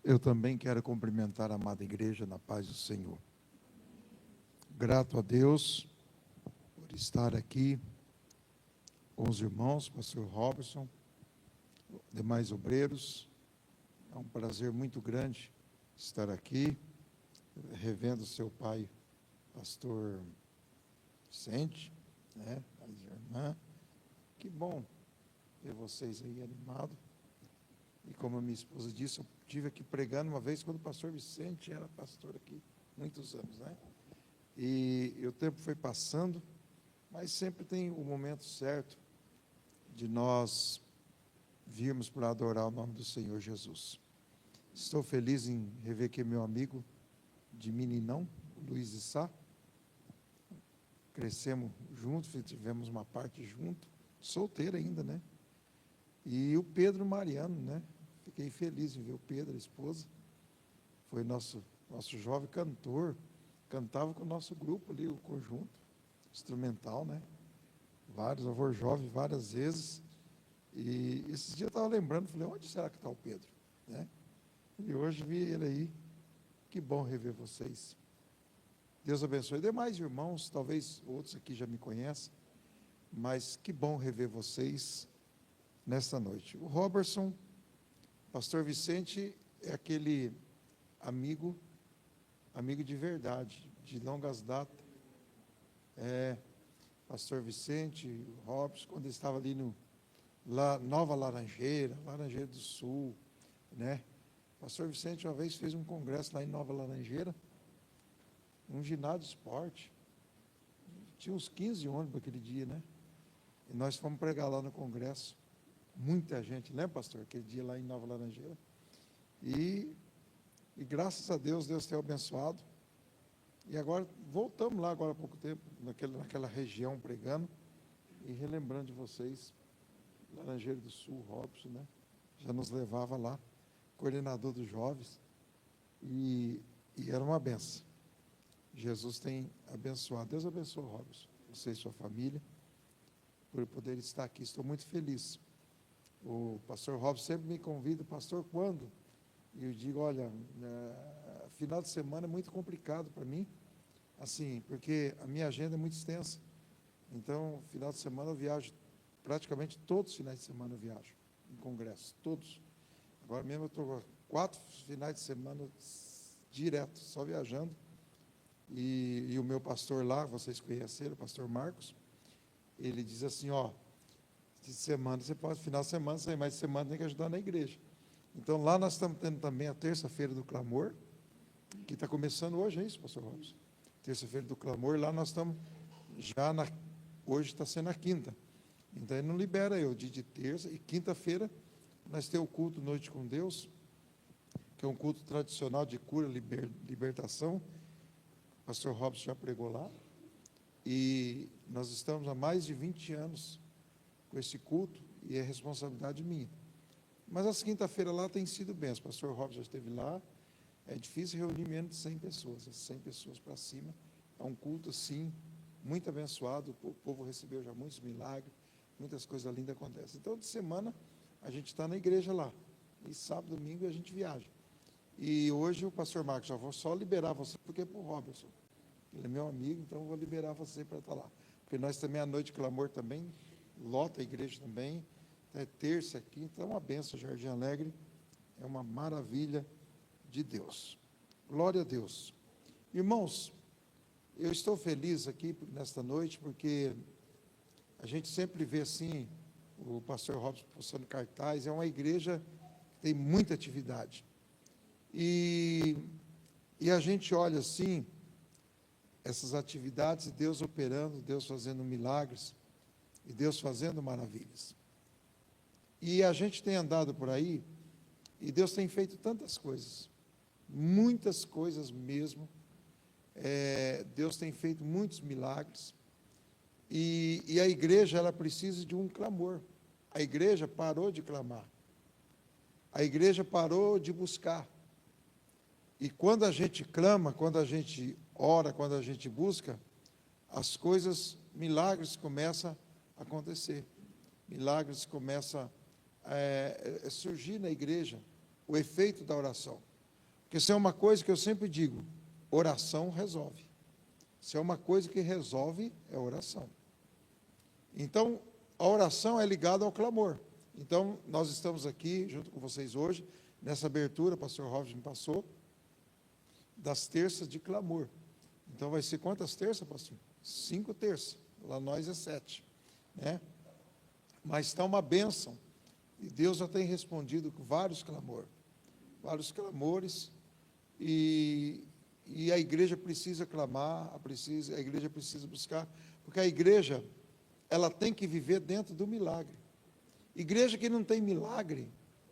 Eu também quero cumprimentar a amada igreja na paz do Senhor. Grato a Deus por estar aqui com os irmãos, pastor Robertson, demais obreiros. É um prazer muito grande estar aqui, revendo seu pai, pastor Vicente, né, a irmã. Que bom ver vocês aí animados. E como a minha esposa disse, eu estive aqui pregando uma vez quando o pastor Vicente era pastor aqui, muitos anos, né? E o tempo foi passando, mas sempre tem o momento certo de nós virmos para adorar o nome do Senhor Jesus. Estou feliz em rever aqui meu amigo de meninão, Luiz e Sá. Crescemos juntos, tivemos uma parte junto, solteiro ainda, né? E o Pedro Mariano, né? Fiquei feliz em ver o Pedro, a esposa. Foi nosso jovem cantor, cantava com o nosso grupo ali, o conjunto instrumental, né? Vários, avô jovem, várias vezes. E esses dias eu estava lembrando, falei, onde será que está o Pedro? Né? E hoje vi ele aí. Que bom rever vocês. Deus abençoe. Demais irmãos, talvez outros aqui já me conhecem, mas que bom rever vocês nesta noite. O Robertson, pastor Vicente, é aquele amigo de verdade, de longas datas. Pastor Vicente, o Robertson, quando ele estava ali Nova Laranjeira do Sul, né? Pastor Vicente uma vez fez um congresso lá em Nova Laranjeira, um ginásio de esporte. Tinha uns 15 ônibus aquele dia, né? E nós fomos pregar lá no congresso. Muita gente, né, pastor? Aquele dia lá em Nova Laranjeira. E graças a Deus, Deus tem abençoado. E agora, voltamos lá agora há pouco tempo, naquela região pregando e relembrando de vocês, Laranjeira do Sul, Robson, né? Já nos levava lá, coordenador dos jovens, e era uma benção. Jesus tem abençoado. Deus abençoe, Robson, você e sua família, por poder estar aqui. Estou muito feliz. O pastor Robson sempre me convida, pastor, quando? E eu digo, olha, final de semana é muito complicado para mim, assim, porque a minha agenda é muito extensa. Então, final de semana eu viajo, praticamente todos os finais de semana eu viajo, em congresso, todos. Agora mesmo eu estou 4 finais de semana direto, só viajando. E o meu pastor lá, vocês conheceram, o pastor Marcos, ele diz assim, ó, de semana você pode, final de semana, sem mais de semana tem que ajudar na igreja. Então lá nós estamos tendo também a terça-feira do clamor, que está começando hoje, é isso, pastor Robson? Terça-feira do clamor, lá nós estamos já hoje está sendo a quinta. Então ele não libera eu, dia de terça, e quinta-feira nós temos o culto Noite com Deus, que é um culto tradicional de cura, libertação. O pastor Robson já pregou lá, e nós estamos há mais de 20 anos com esse culto, e é responsabilidade minha. Mas as quinta-feiras lá tem sido bem, o pastor Robson já esteve lá, é difícil reunir menos de 100 pessoas, 100 pessoas para cima, é um culto assim, muito abençoado, o povo recebeu já muitos milagres, muitas coisas lindas acontecem. Então, de semana, a gente está na igreja lá, e sábado, domingo, a gente viaja. E hoje o pastor Marcos, já vou só liberar você, porque é para o Robertson, ele é meu amigo, então eu vou liberar você para estar lá. Porque nós também, à noite de clamor também, lota a igreja também, é terça, quinta, é uma benção, Jardim Alegre, é uma maravilha de Deus. Glória a Deus. Irmãos, eu estou feliz aqui nesta noite, porque a gente sempre vê assim, o pastor Robson postando cartaz, é uma igreja que tem muita atividade. E a gente olha assim, essas atividades, e Deus operando, Deus fazendo milagres, e Deus fazendo maravilhas. E a gente tem andado por aí, e Deus tem feito tantas coisas, muitas coisas mesmo. Deus tem feito muitos milagres, e a igreja, ela precisa de um clamor. A igreja parou de clamar, a igreja parou de buscar. E quando a gente clama, quando a gente ora, quando a gente busca, as coisas, milagres começam a acontecer, milagres começam a surgir na igreja, o efeito da oração. Porque se é uma coisa que eu sempre digo, oração resolve. Se é uma coisa que resolve, é oração. Então, a oração é ligada ao clamor. Então, nós estamos aqui, junto com vocês hoje, nessa abertura, o pastor Robson me passou, das terças de clamor. Então, vai ser quantas terças, pastor? 5 terças. Lá nós é 7. Né? Mas está uma bênção. E Deus já tem respondido com vários clamores. E a igreja precisa clamar, a igreja precisa buscar, porque a igreja, ela tem que viver dentro do milagre. Igreja que não tem milagre,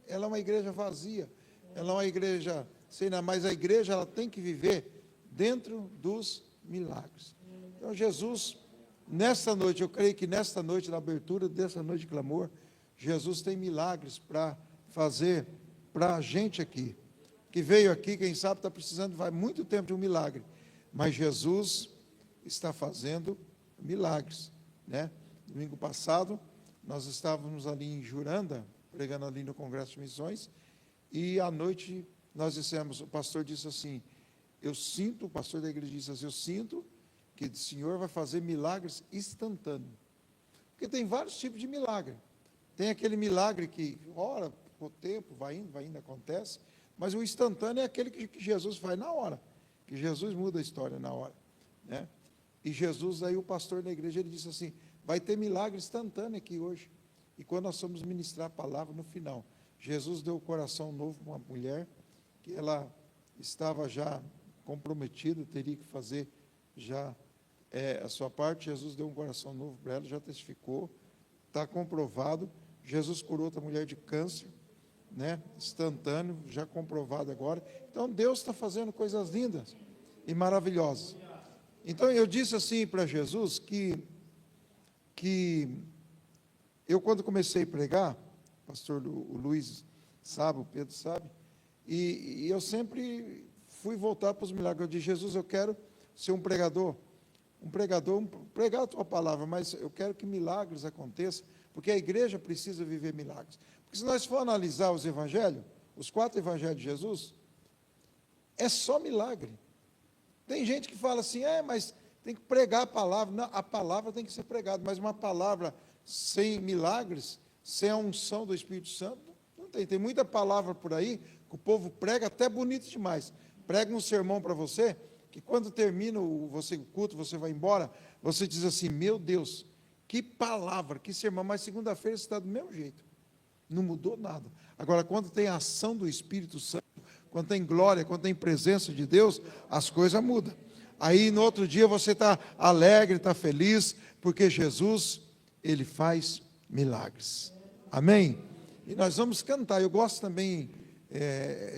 ela é uma igreja vazia, ela é uma igreja, sei lá, mas a igreja, ela tem que viver dentro dos milagres. Então, Jesus, nesta noite, eu creio que nesta noite, na abertura dessa noite de clamor, Jesus tem milagres para fazer para a gente aqui, que veio aqui, quem sabe está precisando, vai muito tempo de um milagre, mas Jesus está fazendo milagres, né? Domingo passado, nós estávamos ali em Juranda, pregando ali no Congresso de Missões, e à noite nós dissemos, o pastor disse assim, o pastor da igreja disse assim, eu sinto que o Senhor vai fazer milagres instantâneos, porque tem vários tipos de milagre, tem aquele milagre que, ora, o tempo vai indo, acontece, mas o instantâneo é aquele que Jesus faz na hora, que Jesus muda a história na hora, né? E Jesus, aí o pastor da igreja, ele disse assim, vai ter milagre instantâneo aqui hoje, e quando nós fomos ministrar a palavra no final, Jesus deu o coração novo para uma mulher, que ela estava já comprometida, teria que fazer já a sua parte, Jesus deu um coração novo para ela, já testificou, está comprovado, Jesus curou outra mulher de câncer, né, instantâneo, já comprovado agora. Então Deus está fazendo coisas lindas e maravilhosas. Então eu disse assim para Jesus que eu, quando comecei a pregar, pastor o Luiz sabe, o Pedro sabe, e eu sempre fui voltar para os milagres. Eu disse, Jesus, eu quero ser um pregador, pregar a tua palavra, mas eu quero que milagres aconteçam, porque a igreja precisa viver milagres. Porque se nós for analisar os evangelhos, os 4 evangelhos de Jesus, é só milagre. Tem gente que fala assim, mas tem que pregar a palavra. Não, a palavra tem que ser pregada, mas uma palavra sem milagres, sem a unção do Espírito Santo, não tem. Tem muita palavra por aí, que o povo prega até bonito demais. Prega um sermão para você, que quando termina o culto, você vai embora, você diz assim, meu Deus, que palavra, que sermão, mas segunda-feira você está do mesmo jeito. Não mudou nada. Agora, quando tem a ação do Espírito Santo, quando tem glória, quando tem presença de Deus, as coisas mudam. Aí, no outro dia, você está alegre, está feliz, porque Jesus, Ele faz milagres. Amém? E nós vamos cantar. Eu gosto também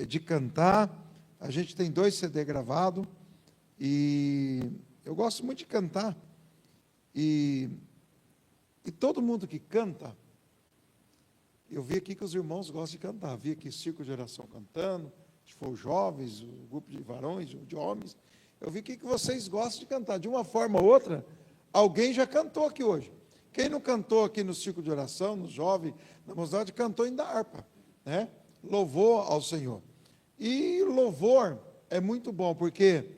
de cantar. A gente tem 2 CD gravados. E eu gosto muito de cantar. E todo mundo que canta, eu vi aqui que os irmãos gostam de cantar, vi aqui Círculo de Oração cantando, se for jovens, o grupo de varões, de homens, eu vi aqui que vocês gostam de cantar, de uma forma ou outra, alguém já cantou aqui hoje. Quem não cantou aqui no Círculo de Oração, no jovem, na mocidade, cantou ainda a harpa, né? Louvor ao Senhor. E louvor é muito bom, porque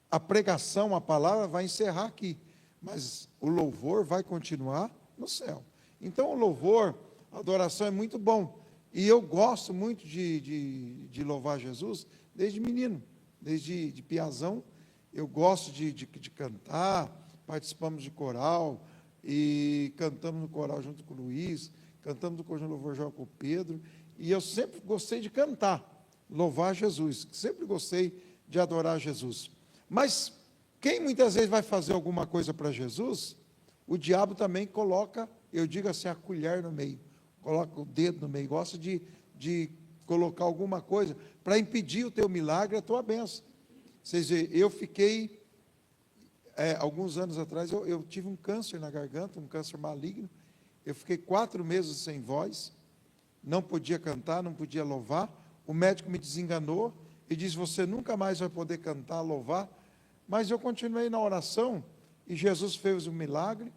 a pregação, a palavra vai encerrar aqui, mas o louvor vai continuar no céu. Então o louvor, a adoração é muito bom, e eu gosto muito de louvar Jesus, desde menino, desde de piazão, eu gosto de cantar, participamos de coral, e cantamos no coral junto com o Luiz, cantamos no Conjunto Louvor João com o Pedro, e eu sempre gostei de cantar, louvar Jesus, sempre gostei de adorar Jesus. Mas quem muitas vezes vai fazer alguma coisa para Jesus, o diabo também coloca, eu digo assim, a colher no meio, coloca o dedo no meio, gosta de colocar alguma coisa para impedir o teu milagre, a tua bênção. Vocês veem, eu fiquei, alguns anos atrás, eu tive um câncer na garganta, um câncer maligno, eu fiquei 4 meses sem voz, não podia cantar, não podia louvar, o médico me desenganou e disse, você nunca mais vai poder cantar, louvar, mas eu continuei na oração, e Jesus fez um milagre,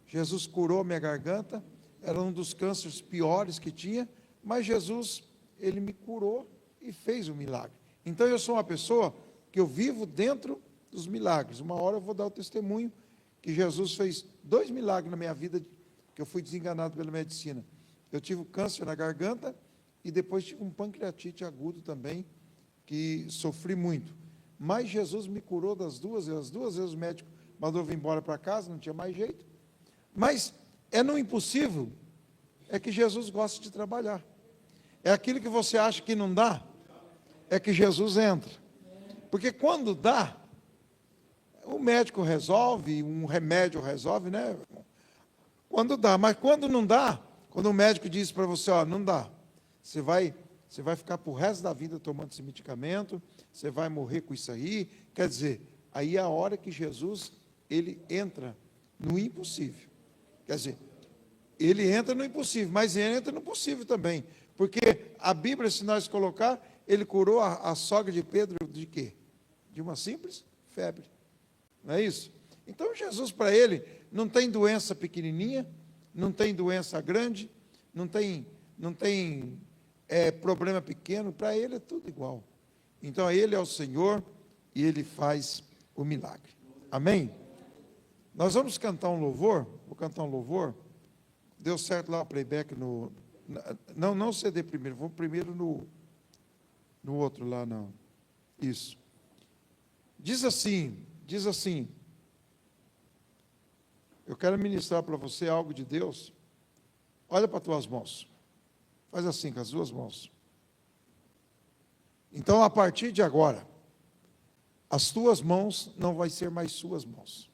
Jesus curou minha garganta, era um dos cânceres piores que tinha, mas Jesus, Ele me curou, e fez o milagre. Então eu sou uma pessoa que eu vivo dentro dos milagres. Uma hora eu vou dar o testemunho que Jesus fez 2 milagres na minha vida, que eu fui desenganado pela medicina. Eu tive câncer na garganta e depois tive um pancreatite agudo também, que sofri muito. Mas Jesus me curou das 2 vezes. As 2 vezes o médico mandou eu vir embora para casa, não tinha mais jeito. Mas é no impossível, é que Jesus gosta de trabalhar. É aquilo que você acha que não dá, é que Jesus entra. Porque quando dá, o médico resolve, um remédio resolve, né? Quando dá, mas quando não dá, quando o médico diz para você, ó, não dá, você vai ficar para o resto da vida tomando esse medicamento, você vai morrer com isso aí, quer dizer, aí é a hora que Jesus, ele entra no impossível. Quer dizer, ele entra no impossível, mas ele entra no possível também, porque a Bíblia, se nós colocar, ele curou a sogra de Pedro de quê? De uma simples febre, não é isso? Então Jesus, para ele, não tem doença pequenininha, não tem doença grande, não tem problema pequeno, para ele é tudo igual. Então ele é o Senhor e ele faz o milagre. Amém? Nós vamos cantar um louvor, vou cantar um louvor. Deu certo lá o playback não CD primeiro, vou primeiro no outro lá, não. Isso. Diz assim, eu quero ministrar para você algo de Deus. Olha para as tuas mãos. Faz assim com as 2 mãos. Então, a partir de agora, as tuas mãos não vai ser mais suas mãos.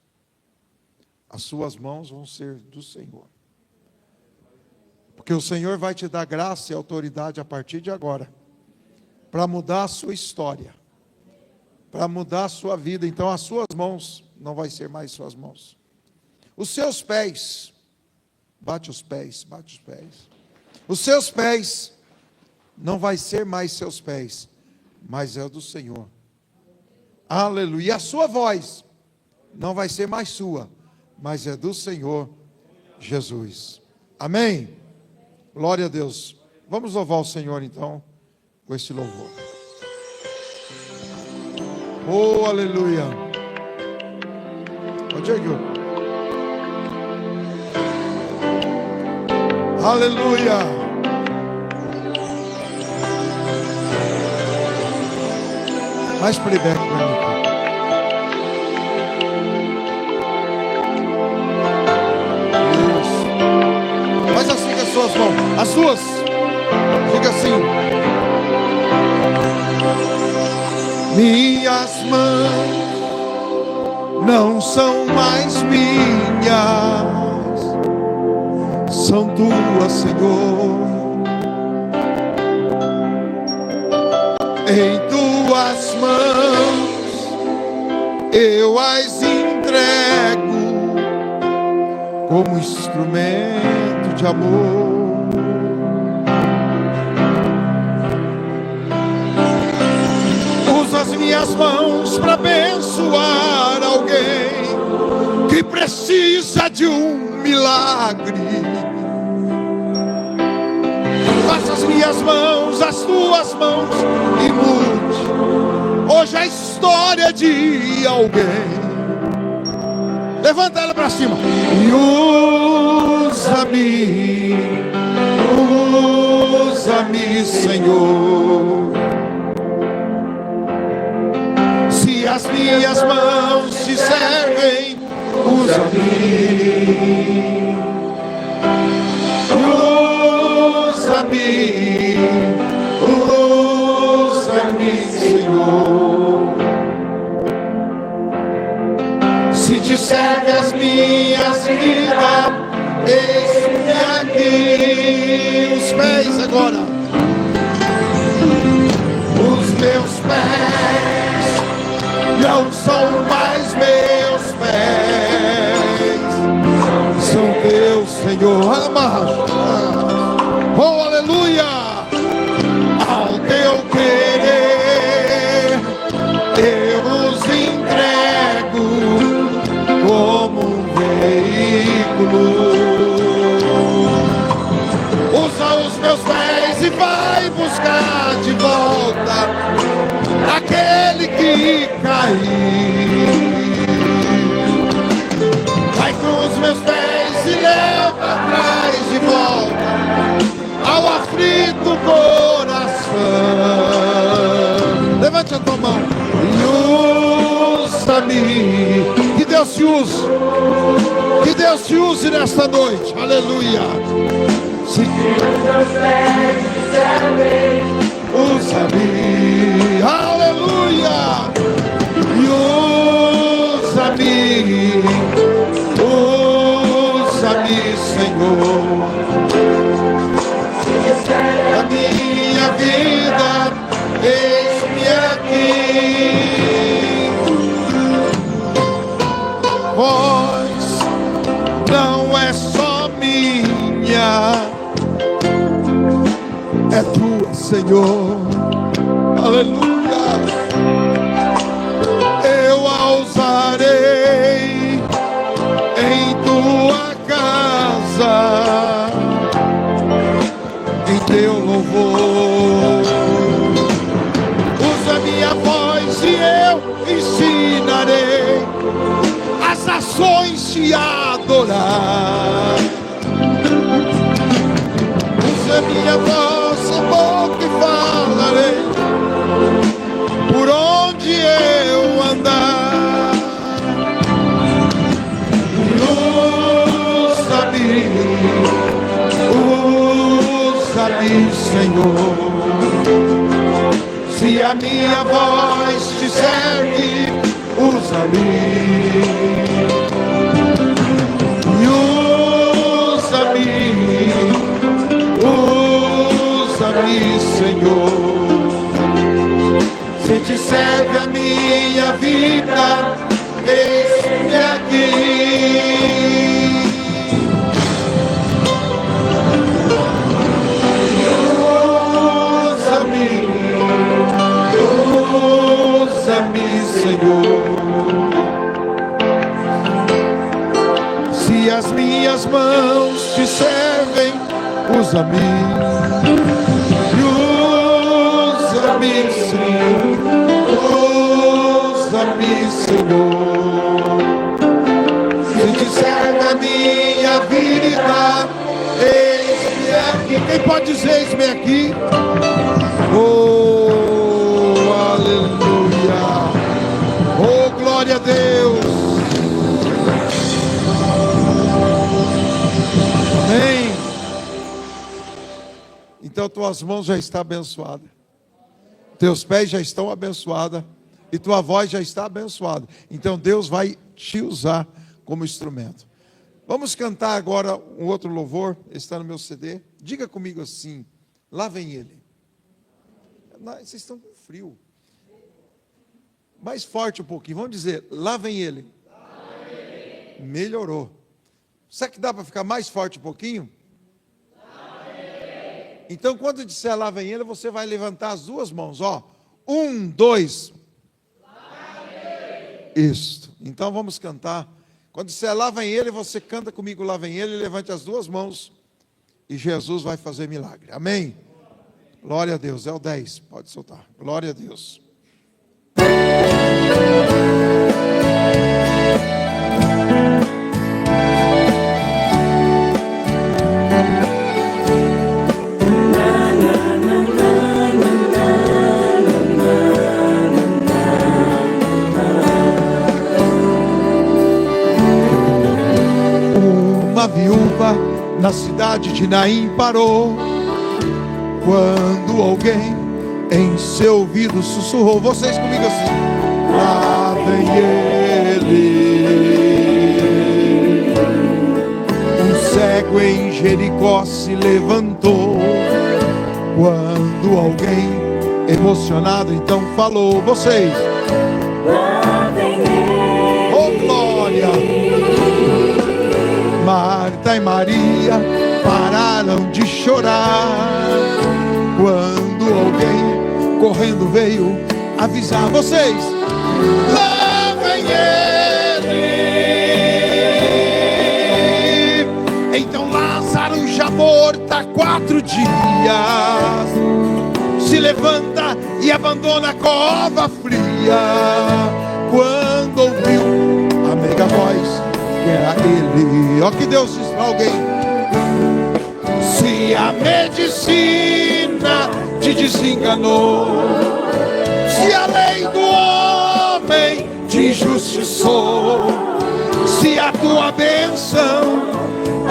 As suas mãos vão ser do Senhor. Porque o Senhor vai te dar graça e autoridade a partir de agora, para mudar a sua história, para mudar a sua vida. Então, as suas mãos não vai ser mais suas mãos. Os seus pés, bate os pés. Os seus pés não vai ser mais seus pés, mas é o do Senhor. Aleluia. E a sua voz não vai ser mais sua, mas é do Senhor Jesus. Amém? Glória a Deus. Vamos louvar o Senhor então, com esse louvor. Oh, aleluia. Ô, Diego. Aleluia. Mais playback para mim. Isso. Faz assim com as suas mãos. As suas. Fica assim. Minhas mãos não são mais minhas, são tuas, Senhor. Em tuas mãos eu as entrego como instrumento de amor. Usa as minhas mãos para abençoar alguém que precisa de um milagre. Faça as minhas mãos, as tuas mãos e mude hoje a história de alguém. Levanta ela para cima e usa-me, Senhor. Se as minhas mãos te servem, usa-me. Usa-me, Senhor. Se te serve as minhas vidas, eis-me aqui. Os pés agora. Os meus pés não são mais meus pés, são teus, Senhor. Oh, aleluia! Ao teu querer eu os entrego como um veículo. Usa os meus pés e vai buscar de volta cair. Vai com os meus pés e leva atrás de volta ao aflito coração. Levante a tua mão e usa-me. Que Deus te use. Que Deus te use nesta noite. Aleluia. Se usa-me. Aleluia. E usa-me. Usa-me, Senhor. A minha vida, eis-me aqui. Voz não é só minha, é tua, Senhor. Aleluia. Eu a usarei em tua casa, em teu louvor. Usa minha voz e eu ensinarei as nações te adorar. Usa minha voz e boca e falarei por onde eu andar. Usa-me, Senhor. Se a minha voz te serve, usa-me. Usa-me, Senhor. Se te serve a minha vida, eis-me aqui. Usa-me, Senhor. Se as minhas mãos te servem, usa-me. Usa-me, Senhor. Usa-me, Senhor. Se te serve a minha vida, eis-me aqui. Quem pode dizer eis-me aqui? Oh, aleluia. Oh, glória a Deus. Amém. Então tuas mãos já estão abençoadas, teus pés já estão abençoados e tua voz já está abençoada. Então Deus vai te usar como instrumento. Vamos cantar agora um outro louvor, está no meu CD. Diga comigo assim: lá vem ele. Vocês estão com frio. Mais forte um pouquinho, vamos dizer: lá vem ele. Melhorou. Será que dá para ficar mais forte um pouquinho? Então, quando disser lá vem ele, você vai levantar as duas mãos, ó. 1, 2. Isso. Então vamos cantar. Quando disser lá vem ele, você canta comigo lá vem ele, levante as duas mãos e Jesus vai fazer milagre. Amém? Glória a Deus. É o 10. Pode soltar. Glória a Deus. Uma viúva na cidade de Naim parou, quando alguém em seu ouvido sussurrou. Vocês comigo assim: lá vem ele. Um cego em Jericó se levantou, quando alguém emocionado então falou. Vocês: lá vem ele. Oh, glória! Marta e Maria pararam de chorar, quando alguém correndo veio avisar. Vocês: lá vem ele. Então Lázaro, já morto há 4 dias, se levanta e abandona a cova fria. quando ouviu a meiga voz, que era ele. Ó que Deus diz para alguém: se a medicina te desenganou, se a lei do homem te injustiçou, se a tua bênção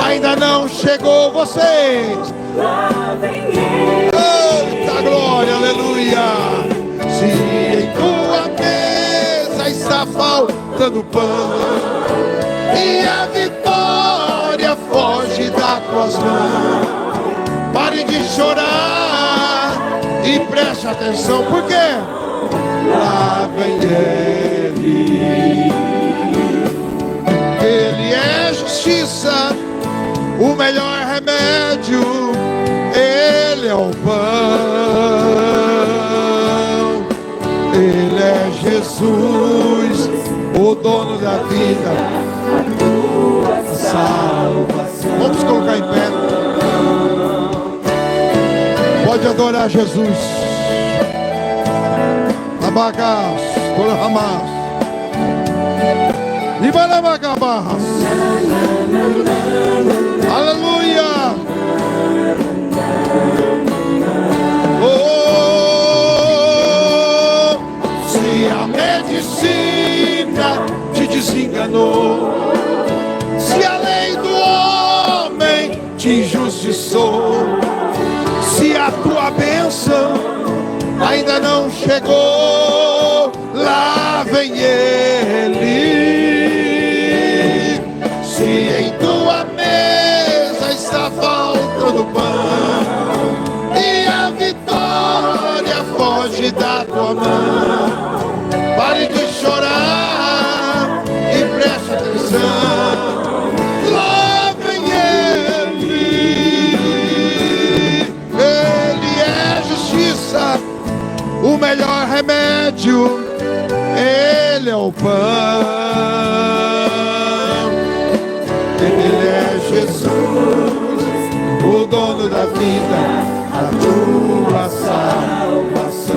ainda não chegou, vocês, lá vem ele. eita glória, aleluia. Se em tua mesa está faltando pão e a vitória foge das tuas mãos, pare de chorar e preste atenção, porque lá vem ele. Ele é justiça, o melhor remédio, ele é o pão, ele é Jesus, o dono da vida, Tua salvação. vamos colocar em pé, pode adorar Jesus. Abacás, Corahamás, Ibalabacabás, aleluia. Oh, se a medicina te desenganou, se a lei do homem te injustiçou, se a tua bênção ainda não chegou, lá vem ele. Se em tua mesa está faltando pão e a vitória foge da tua mão, pare de chorar e preste atenção. Lá vem ele. Ele é justiça, o melhor remédio, ele é o pão, ele é Jesus, o dono da vida, a tua salvação.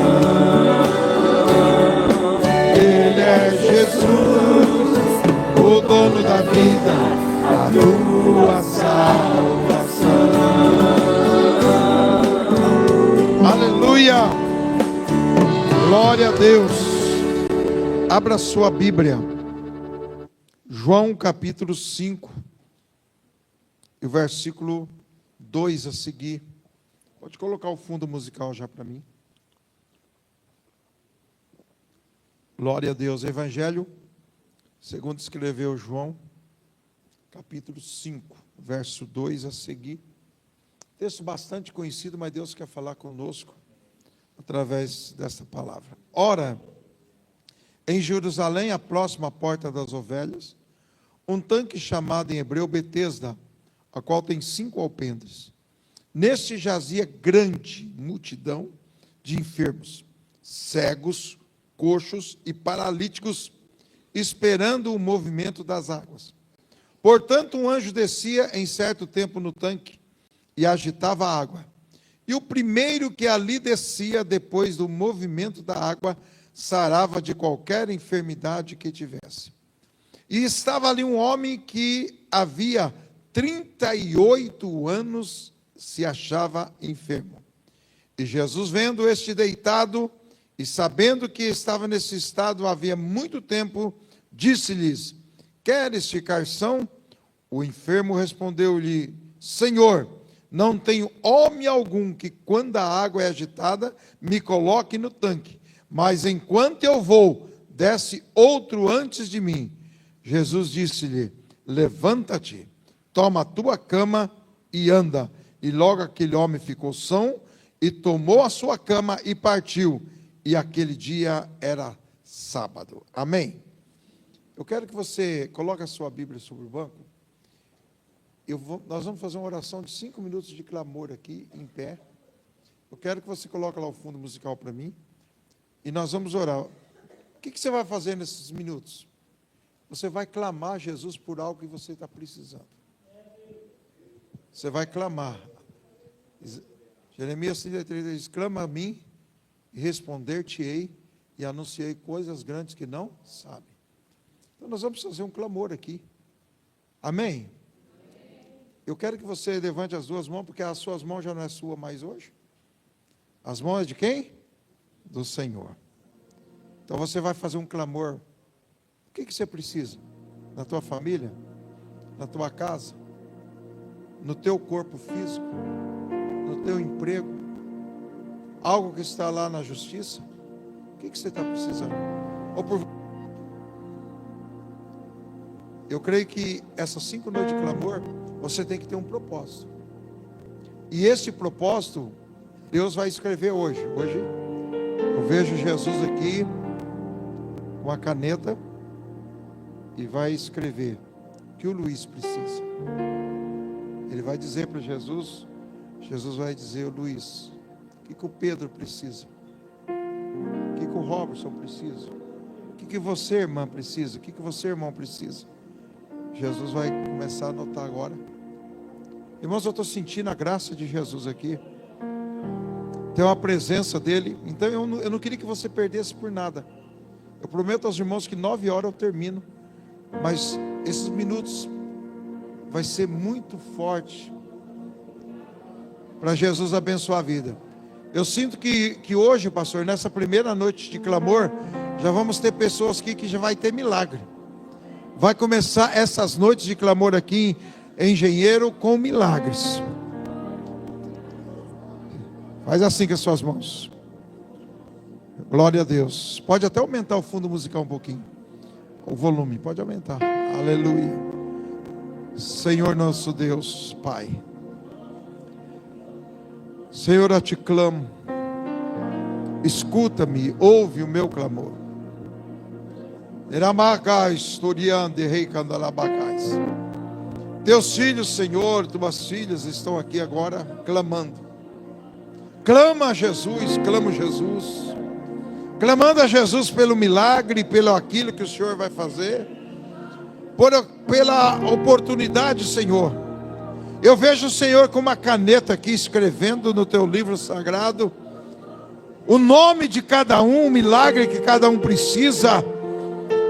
Ele é Jesus, o dono da vida, a tua salvação. Aleluia. Glória a Deus. Abra sua Bíblia, João capítulo 5, e o versículo 2 a seguir. Pode colocar o fundo musical já para mim. Glória a Deus. Evangelho segundo escreveu João, capítulo 5, verso 2 a seguir. Texto bastante conhecido, mas Deus quer falar conosco através desta palavra. Ora, em Jerusalém, a próxima porta das ovelhas, um tanque chamado em hebreu Betesda, a qual tem 5 alpendres. Neste jazia grande multidão de enfermos, cegos, coxos e paralíticos, esperando o movimento das águas. Portanto, um anjo descia em certo tempo no tanque e agitava a água. E o primeiro que ali descia, depois do movimento da água, sarava de qualquer enfermidade que tivesse. E estava ali um homem que havia 38 anos se achava enfermo. E Jesus, vendo este deitado e sabendo que estava nesse estado havia muito tempo, disse-lhes: queres ficar são? O enfermo respondeu-lhe: Senhor, não tenho homem algum que, quando a água é agitada, me coloque no tanque, mas enquanto eu vou, desce outro antes de mim. Jesus disse-lhe: levanta-te, toma a tua cama e anda. E logo aquele homem ficou são, e tomou a sua cama e partiu. E aquele dia era sábado. Amém? Eu quero que você coloque a sua Bíblia sobre o banco. Nós vamos fazer uma oração de 5 minutos de clamor aqui, em pé. Eu quero que você coloque lá o fundo musical para mim. E nós vamos orar. O que você vai fazer nesses minutos? Você vai clamar a Jesus por algo que você está precisando. Você vai clamar. Jeremias 33 diz: clama a mim e responder-te-ei e anunciei coisas grandes que não sabem. Então nós vamos fazer um clamor aqui. Amém? Eu quero que você levante as duas mãos, porque as suas mãos já não é sua mais hoje. As mãos é de quem? Do Senhor. Então você vai fazer um clamor. O que você precisa? Na tua família? Na tua casa? No teu corpo físico? No teu emprego? Algo que está lá na justiça? O que você está precisando? Eu creio que essas 5 noites de clamor, você tem que ter um propósito. E esse propósito, Deus vai escrever hoje. Hoje, eu vejo Jesus aqui, com a caneta, e vai escrever o que o Luiz precisa. Ele vai dizer para Jesus, Jesus vai dizer, Luiz, o que o Pedro precisa? O que o Robertson precisa? O que você, irmã, precisa? O que você, irmão, precisa? Jesus vai começar a anotar agora. Irmãos, eu estou sentindo a graça de Jesus aqui. Tem uma presença dele. Então eu não queria que você perdesse por nada. Eu prometo aos irmãos que 9 horas eu termino. Mas esses minutos vai ser muito forte para Jesus abençoar a vida. Eu sinto que hoje, pastor, nessa primeira noite de clamor, já vamos ter pessoas aqui que já vai ter milagre. Vai começar essas noites de clamor aqui em Engenheiro com milagres. Faz assim com as suas mãos. Glória a Deus. Pode até aumentar o fundo musical um pouquinho. O volume, pode aumentar. Aleluia. Senhor nosso Deus, Pai. Senhor, eu te clamo. Escuta-me, ouve o meu clamor. Teus filhos, Senhor, tuas filhas estão aqui agora clamando. Clama a Jesus, clama a Jesus. Clamando a Jesus pelo milagre, pelo aquilo que o Senhor vai fazer. Pela oportunidade, Senhor. Eu vejo o Senhor com uma caneta aqui escrevendo no teu livro sagrado o nome de cada um, o milagre que cada um precisa.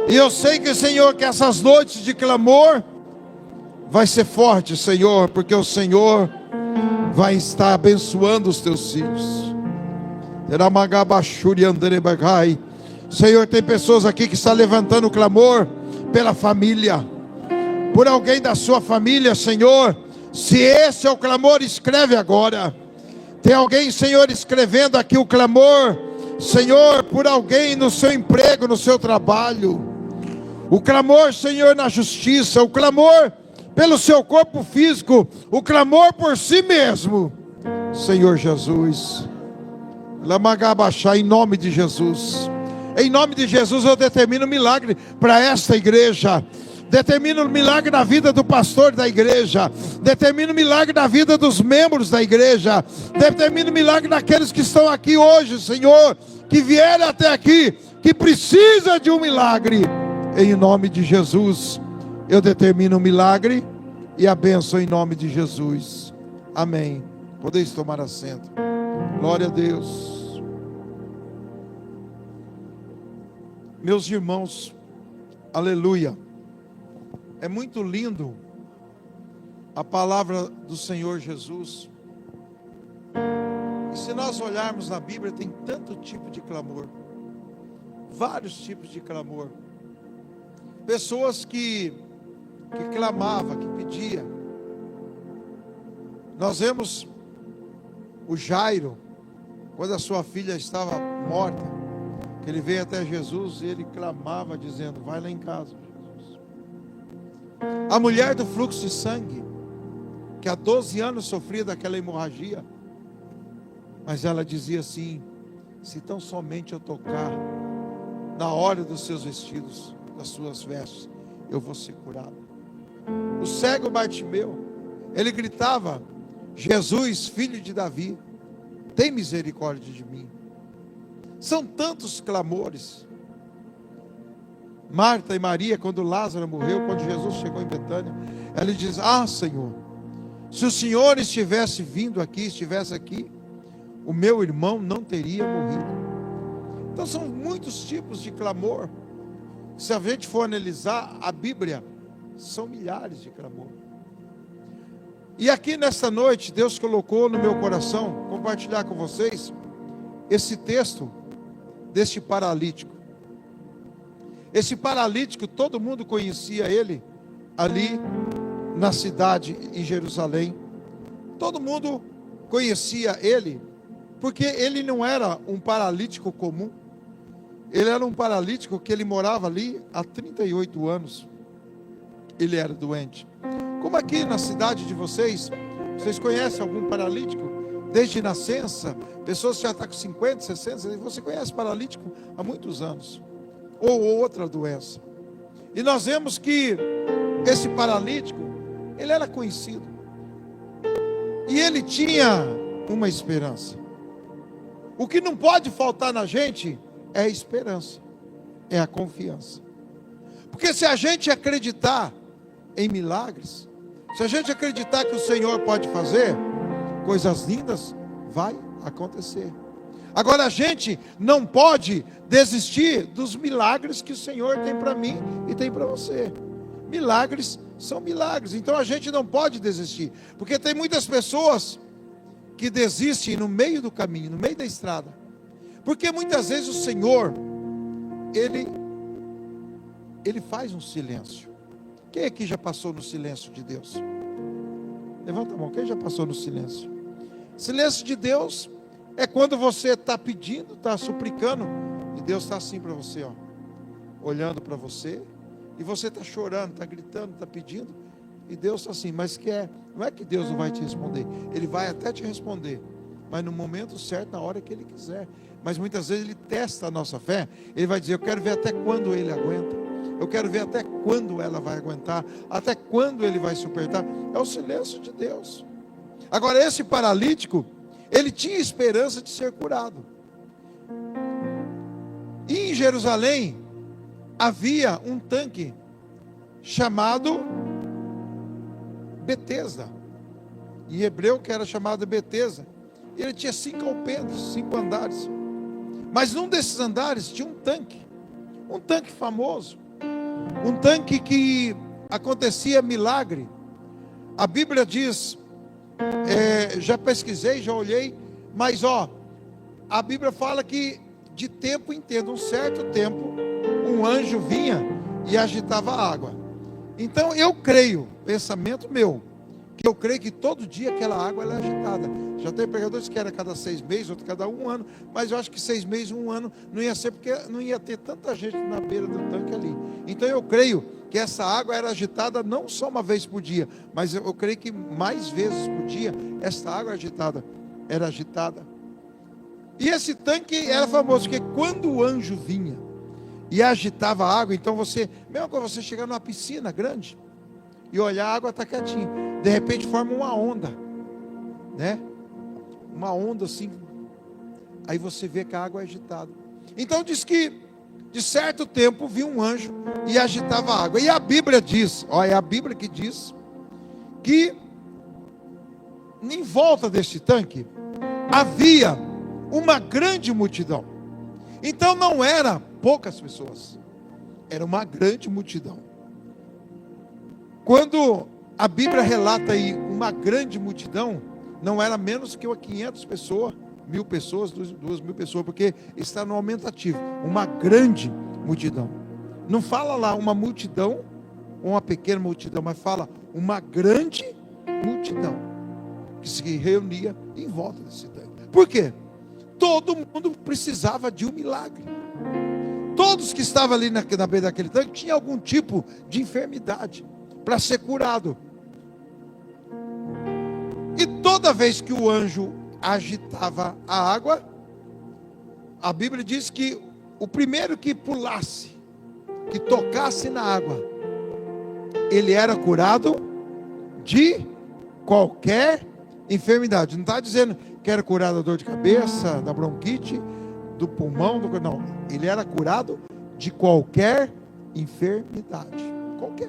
E eu sei que, Senhor, que essas noites de clamor vai ser forte, Senhor, porque o Senhor vai estar abençoando os teus filhos. Senhor, tem pessoas aqui que estão levantando clamor pela família, por alguém da sua família, Senhor. Se esse é o clamor, escreve agora. Tem alguém, Senhor, escrevendo aqui o clamor, Senhor, por alguém no seu emprego, no seu trabalho. O clamor, Senhor, na justiça. O clamor pelo seu corpo físico. O clamor por si mesmo. Senhor Jesus. Lamagabachá, em nome de Jesus. Em nome de Jesus eu determino milagre para esta igreja. Determino milagre na vida do pastor da igreja. Determino milagre na vida dos membros da igreja. Determino milagre naqueles que estão aqui hoje, Senhor, que vieram até aqui, que precisa de um milagre. Em nome de Jesus, eu determino um milagre e a bênção em nome de Jesus. Amém. Podeis tomar assento. Glória a Deus. Meus irmãos, aleluia. É muito lindo a palavra do Senhor Jesus. E se nós olharmos na Bíblia, tem tanto tipo de clamor. Vários tipos de clamor. Pessoas que clamavam, que pediam. Nós vemos o Jairo, quando a sua filha estava morta, que ele veio até Jesus e ele clamava dizendo, vai lá em casa, Jesus. A mulher do fluxo de sangue, que há 12 anos sofria daquela hemorragia, mas ela dizia assim, se tão somente eu tocar na hora dos seus vestidos, das suas vestes, eu vou ser curado. O cego Bartimeu, ele gritava, Jesus, filho de Davi, tem misericórdia de mim. São tantos clamores. Marta e Maria, quando Lázaro morreu, quando Jesus chegou em Betânia, ela diz, Senhor, se o Senhor estivesse vindo aqui, estivesse aqui, o meu irmão não teria morrido. Então são muitos tipos de clamor. Se a gente for analisar a Bíblia, são milhares de clamor. E aqui nesta noite, Deus colocou no meu coração compartilhar com vocês esse texto deste paralítico. Esse paralítico, todo mundo conhecia ele ali na cidade em Jerusalém. Todo mundo conhecia ele, porque ele não era um paralítico comum. Ele era um paralítico que ele morava ali há 38 anos. Ele era doente. Como aqui na cidade de vocês conhecem algum paralítico? Desde nascença, pessoas que já estão com 50, 60, você conhece paralítico há muitos anos. Ou outra doença. E nós vemos que esse paralítico, ele era conhecido. E ele tinha uma esperança. O que não pode faltar na gente é a esperança, é a confiança. Porque se a gente acreditar em milagres, se a gente acreditar que o Senhor pode fazer, coisas lindas vai acontecer. Agora a gente não pode desistir dos milagres que o Senhor tem para mim e tem para você. Milagres são milagres, então a gente não pode desistir. Porque tem muitas pessoas que desistem no meio do caminho, no meio da estrada. Porque muitas vezes o Senhor, Ele faz um silêncio. Quem aqui já passou no silêncio de Deus? Levanta a mão, quem já passou no silêncio? Silêncio de Deus é quando você está pedindo, está suplicando, e Deus está assim para você, ó, olhando para você, e você está chorando, está gritando, está pedindo, e Deus está assim, mas não é que Deus não vai te responder, Ele vai até te responder, mas no momento certo, na hora que Ele quiser. Mas muitas vezes Ele testa a nossa fé. Ele vai dizer, eu quero ver até quando Ele aguenta, eu quero ver até quando ela vai aguentar, até quando Ele vai suportar. É o silêncio de Deus. Agora esse paralítico, ele tinha esperança de ser curado. E em Jerusalém havia um tanque chamado Betesda, em hebreu que era chamado Betesda. Ele tinha 5 alpendres, 5 andares. Mas num desses andares tinha um tanque famoso, um tanque que acontecia milagre. A Bíblia diz, já pesquisei, já olhei, mas a Bíblia fala que de tempo em tempo, um certo tempo, um anjo vinha e agitava a água. Então eu creio, pensamento meu, que eu creio que todo dia aquela água ela é agitada. Já tem pregadores que era cada 6 meses, outro cada 1 ano, mas eu acho que 6 meses, 1 ano, não ia ser, porque não ia ter tanta gente na beira do tanque ali. Então eu creio que essa água era agitada não só uma vez por dia, mas eu creio que mais vezes por dia, essa água era agitada. E esse tanque era famoso, porque quando o anjo vinha e agitava a água, então mesmo quando você chegar numa piscina grande, e olhar, a água está quietinha, de repente forma uma onda, né? Uma onda assim, aí você vê que a água é agitada. Então diz que de certo tempo vinha um anjo e agitava a água. E a Bíblia diz, é a Bíblia que diz que em volta deste tanque havia uma grande multidão. Então não era poucas pessoas, era uma grande multidão. Quando a Bíblia relata aí uma grande multidão, não era menos que 500 pessoas, 1.000 pessoas, 2.000 pessoas, porque está no aumentativo, uma grande multidão. Não fala lá uma multidão, ou uma pequena multidão, mas fala uma grande multidão, que se reunia em volta desse tanque. Por quê? Todo mundo precisava de um milagre. Todos que estavam ali na beira daquele tanque tinham algum tipo de enfermidade para ser curado. E toda vez que o anjo agitava a água, a Bíblia diz que o primeiro que pulasse, que tocasse na água, ele era curado de qualquer enfermidade. Não está dizendo que era curado da dor de cabeça, da bronquite, do pulmão, não. Ele era curado de qualquer enfermidade. Qualquer.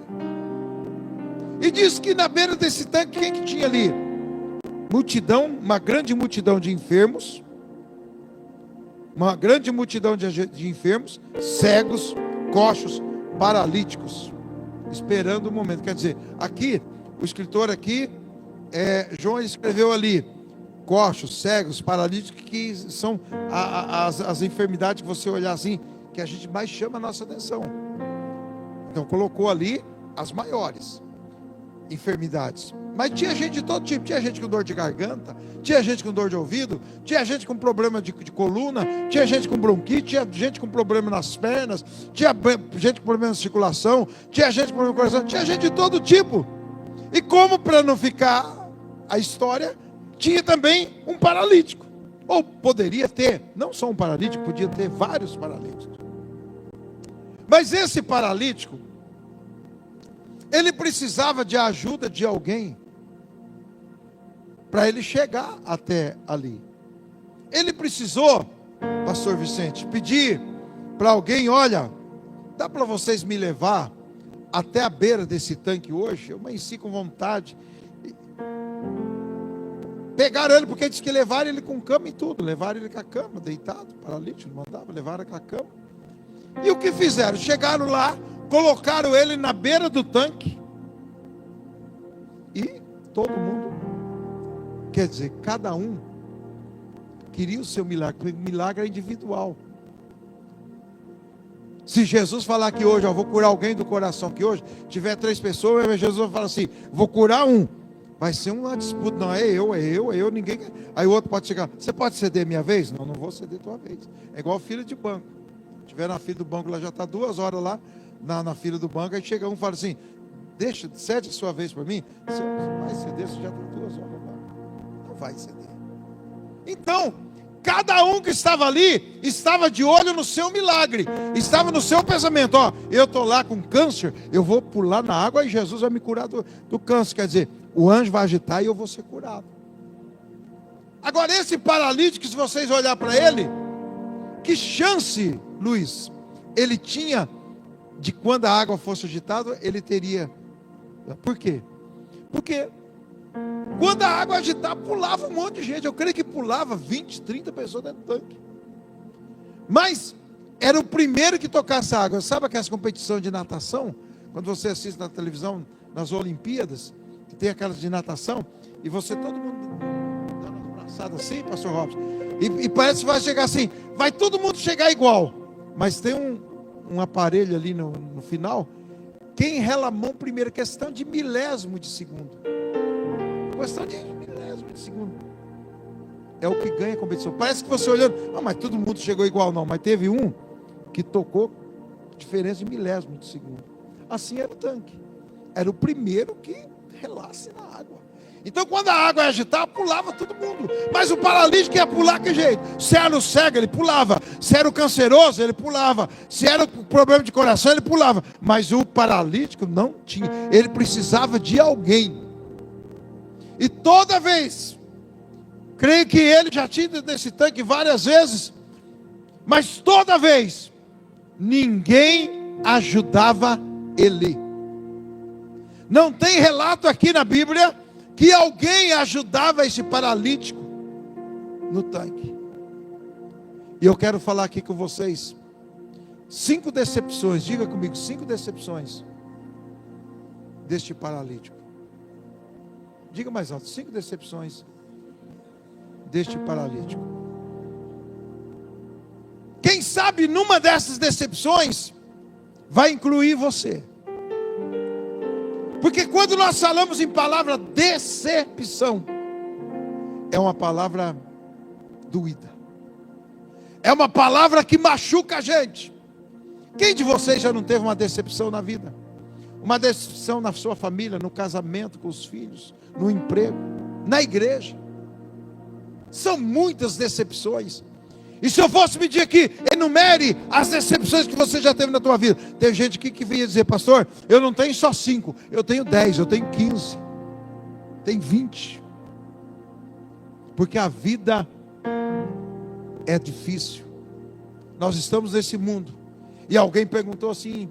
E diz que na beira desse tanque, quem que tinha ali? Multidão, uma grande multidão de enfermos. uma grande multidão de enfermos, cegos, coxos, paralíticos, esperando o momento. Quer dizer, aqui, o escritor aqui, João escreveu ali, coxos, cegos, paralíticos, que são as enfermidades que você olhar assim, que a gente mais chama a nossa atenção. Então colocou ali as maiores enfermidades. Mas tinha gente de todo tipo, tinha gente com dor de garganta, tinha gente com dor de ouvido, tinha gente com problema de coluna, tinha gente com bronquite, tinha gente com problema nas pernas, tinha gente com problema na circulação, tinha gente com problema no coração, tinha gente de todo tipo. E como para não ficar a história, tinha também um paralítico. Ou poderia ter, não só um paralítico, podia ter vários paralíticos. Mas esse paralítico, ele precisava de ajuda de alguém para ele chegar até ali. Ele precisou, pastor Vicente, pedir para alguém: olha, dá para vocês me levar até a beira desse tanque hoje? Eu amanheci com vontade. Pegaram ele, porque disse que levaram ele com cama e tudo, levaram ele com a cama, deitado, paralítico, não mandava, levaram com a cama. E o que fizeram? Chegaram lá, colocaram ele na beira do tanque, e todo mundo, quer dizer, cada um queria o seu milagre, porque o milagre é individual. Se Jesus falar que hoje, vou curar alguém do coração, que hoje tiver 3 pessoas, Jesus vai falar assim, vou curar um, vai ser uma disputa, não, é eu, ninguém, aí o outro pode chegar, você pode ceder minha vez? Não, não vou ceder tua vez. É igual fila de banco, tiver na fila do banco, lá já está 2 horas lá, na fila do banco, aí chega um e fala assim, cede a sua vez para mim. Você vai ceder, você já está 2 horas lá, não vai ceder. Então, cada um que estava ali, estava de olho no seu milagre, estava no seu pensamento, eu estou lá com câncer, eu vou pular na água e Jesus vai me curar do câncer, quer dizer, o anjo vai agitar e eu vou ser curado. Agora esse paralítico, se vocês olharem para ele, que chance, Luiz, ele tinha de quando a água fosse agitada, ele teria. Por quê? Porque quando a água agitava, pulava um monte de gente. Eu creio que pulava 20, 30 pessoas dentro do tanque. Mas era o primeiro que tocasse a água. Sabe aquelas competições de natação? Quando você assiste na televisão, nas Olimpíadas, que tem aquelas de natação, e você, todo mundo dando uma abraçada assim, pastor Robson, e parece que vai chegar assim, vai todo mundo chegar igual, mas tem um aparelho ali no final, quem rela a mão primeiro, questão de milésimo de segundo, é o que ganha a competição. Parece que você olhando, mas todo mundo chegou igual, não, mas teve um que tocou diferença de milésimo de segundo. Assim era o tanque, era o primeiro que relasse na água. Então quando a água ia agitar, pulava todo mundo, mas o paralítico ia pular que jeito? Se era o cego, ele pulava, se era o canceroso, ele pulava, se era o problema de coração, ele pulava, mas o paralítico não tinha, ele precisava de alguém. E toda vez, creio que ele já tinha ido nesse tanque várias vezes, mas toda vez ninguém ajudava ele. Não tem relato aqui na Bíblia que alguém ajudava esse paralítico no tanque. E eu quero falar aqui com vocês 5 decepções, diga comigo, 5 decepções deste paralítico. Diga mais alto, 5 decepções deste paralítico. Quem sabe numa dessas decepções vai incluir você. Porque quando nós falamos em palavra decepção, é uma palavra doída, é uma palavra que machuca a gente. Quem de vocês já não teve uma decepção na vida? Uma decepção na sua família, no casamento com os filhos, no emprego, na igreja? São muitas decepções. E se eu fosse pedir aqui, enumere as decepções que você já teve na tua vida. Tem gente aqui que vinha dizer, pastor, eu não tenho só 5, eu tenho 10, eu tenho 15, tenho 20. Porque a vida é difícil. Nós estamos nesse mundo. E alguém perguntou assim,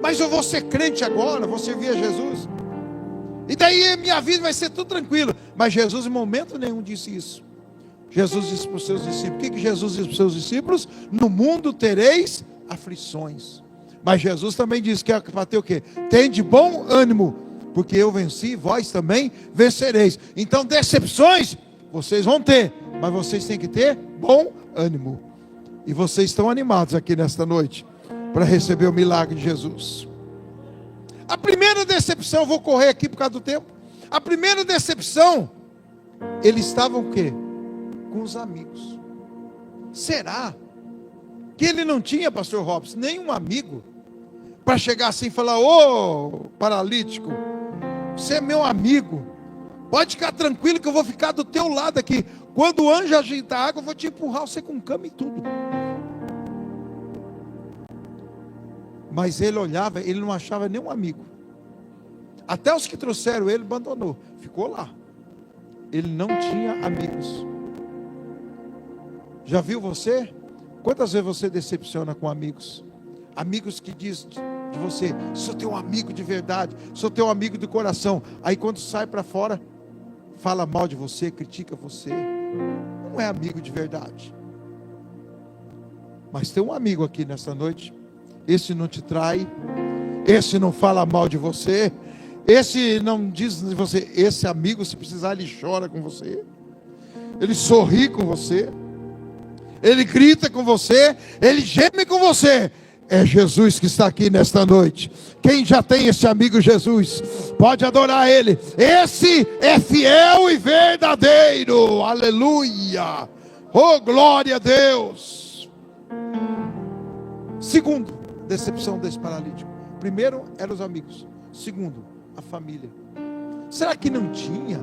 mas eu vou ser crente agora, vou servir a Jesus. E daí minha vida vai ser tudo tranquilo. Mas Jesus em momento nenhum disse isso. Jesus disse para os seus discípulos. O que Jesus disse para os seus discípulos? No mundo tereis aflições. Mas Jesus também disse que é para ter o quê? Tende bom ânimo, porque eu venci, vós também vencereis. Então decepções vocês vão ter, mas vocês têm que ter bom ânimo. E vocês estão animados aqui nesta noite para receber o milagre de Jesus. A primeira decepção, eu vou correr aqui por causa do tempo. A primeira decepção, eles estavam o quê? Com os amigos. Será que ele não tinha, pastor Robson, nenhum amigo para chegar assim e falar: ô paralítico, você é meu amigo, pode ficar tranquilo que eu vou ficar do teu lado aqui. Quando o anjo agitar a água, eu vou te empurrar você com cama e tudo. Mas ele olhava, ele não achava nenhum amigo. Até os que trouxeram ele, abandonou, ficou lá. Ele não tinha amigos. Já viu você? Quantas vezes você decepciona com amigos? Amigos que dizem de você: sou teu amigo de verdade, sou teu amigo do coração. Aí quando sai para fora, fala mal de você, critica você. Não é amigo de verdade. Mas tem um amigo aqui nessa noite. Esse não te trai, esse não fala mal de você, esse não diz de você. Esse amigo, se precisar, ele chora com você, ele sorri com você, ele grita com você, ele geme com você. É Jesus que está aqui nesta noite. Quem já tem esse amigo Jesus, pode adorar ele. Esse é fiel e verdadeiro. Aleluia. Oh, glória a Deus. Segundo, decepção desse paralítico. Primeiro, eram os amigos. Segundo, a família. Será que não tinha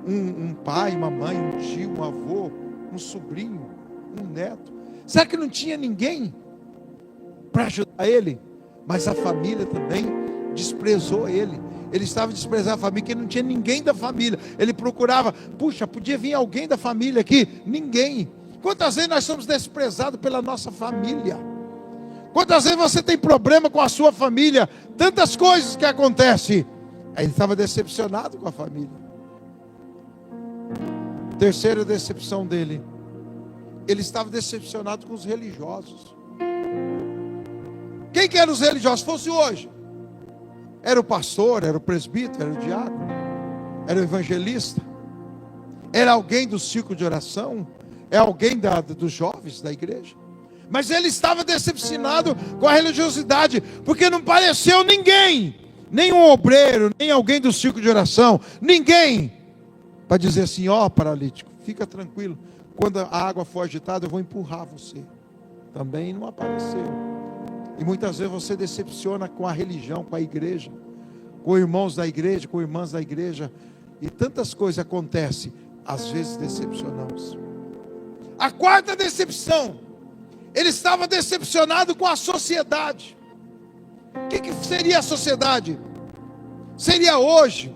um pai, uma mãe, um tio, um avô, um sobrinho, um neto? Será que não tinha ninguém para ajudar ele? Mas a família também desprezou ele. Ele estava desprezando a família, porque não tinha ninguém da família. Ele procurava: puxa, podia vir alguém da família aqui. Ninguém. Quantas vezes nós somos desprezados pela nossa família? Quantas vezes você tem problema com a sua família? Tantas coisas que acontecem. Aí ele estava decepcionado com a família. Terceira decepção dele, ele estava decepcionado com os religiosos. Quem que eram os religiosos? Se fosse hoje, era o pastor, era o presbítero, era o diácono, era o evangelista, era alguém do círculo de oração, é alguém dos jovens da igreja. Mas ele estava decepcionado com a religiosidade, porque não pareceu ninguém, nem um obreiro, nem alguém do círculo de oração, ninguém, para dizer assim: ó paralítico, fica tranquilo, quando a água for agitada eu vou empurrar você. Também não apareceu. E muitas vezes você decepciona com a religião, com a igreja, com irmãos da igreja, com irmãs da igreja, e tantas coisas acontecem, às vezes decepcionamos. A quarta decepção, ele estava decepcionado com a sociedade. O que seria a sociedade? Seria hoje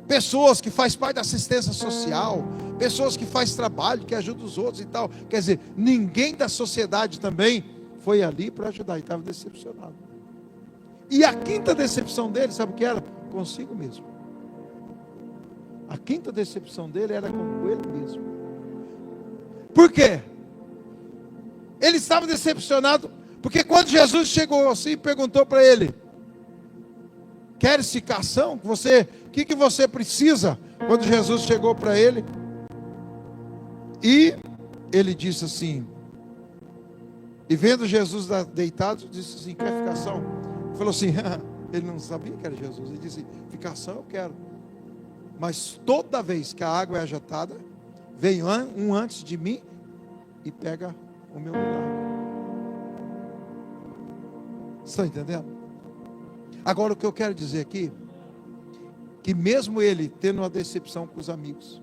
pessoas que fazem parte da assistência social, pessoas que fazem trabalho, que ajudam os outros e tal. Quer dizer, ninguém da sociedade também foi ali para ajudar, e estava decepcionado. E a quinta decepção dele, sabe o que era? Consigo mesmo. A quinta decepção dele era com ele mesmo. Por quê? Ele estava decepcionado, porque quando Jesus chegou assim e perguntou para ele: queres ficação? O que você precisa? Quando Jesus chegou para ele, e ele disse assim, e vendo Jesus deitado, disse assim: quer ficação? Ele falou assim, ele não sabia que era Jesus. Ele disse: ficação eu quero, mas toda vez que a água é agitada, vem um antes de mim e pega o meu milagre. Estão entendendo? Agora o que eu quero dizer aqui, que mesmo ele tendo uma decepção com os amigos,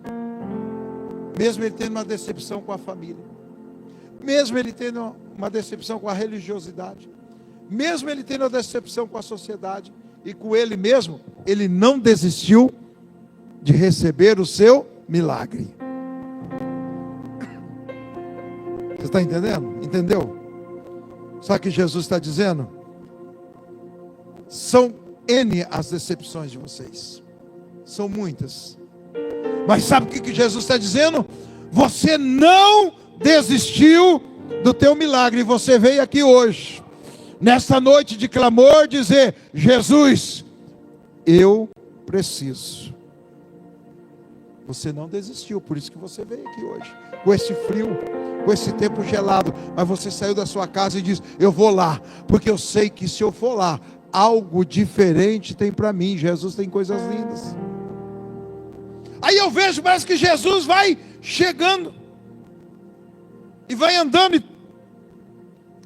mesmo ele tendo uma decepção com a família, mesmo ele tendo uma decepção com a religiosidade, mesmo ele tendo uma decepção com a sociedade e com ele mesmo, ele não desistiu de receber o seu milagre. Você está entendendo? Entendeu? Sabe o que Jesus está dizendo? São N as decepções de vocês. São muitas. Mas sabe o que Jesus está dizendo? Você não desistiu do teu milagre. Você veio aqui hoje, nesta noite de clamor, dizer: Jesus, eu preciso. Você não desistiu, por isso que você veio aqui hoje, com esse frio, com esse tempo gelado, mas você saiu da sua casa e diz: eu vou lá, porque eu sei que se eu for lá, algo diferente tem para mim. Jesus tem coisas lindas. Aí eu vejo, parece que Jesus vai chegando, e vai andando,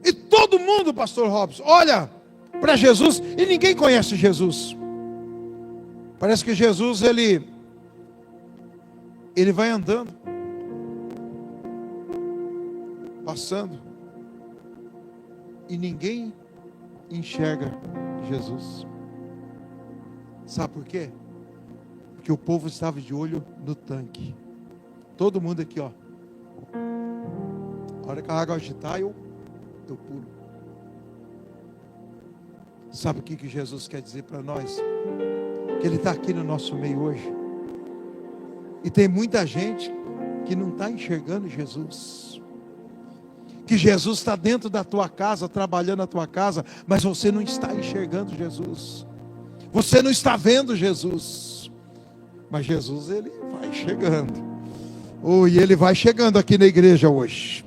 e todo mundo, pastor Robson, olha para Jesus, e ninguém conhece Jesus. Parece que Jesus, ele vai andando, passando, e ninguém enxerga Jesus. Sabe por quê? Porque o povo estava de olho no tanque. Todo mundo aqui, ó. A hora que a água agitar, eu pulo. Sabe o que Jesus quer dizer para nós? Que Ele está aqui no nosso meio hoje. E tem muita gente que não está enxergando Jesus. Que Jesus está dentro da tua casa, trabalhando na tua casa, mas você não está enxergando Jesus. Você não está vendo Jesus. Mas Jesus, Ele vai chegando. E Ele vai chegando aqui na igreja hoje.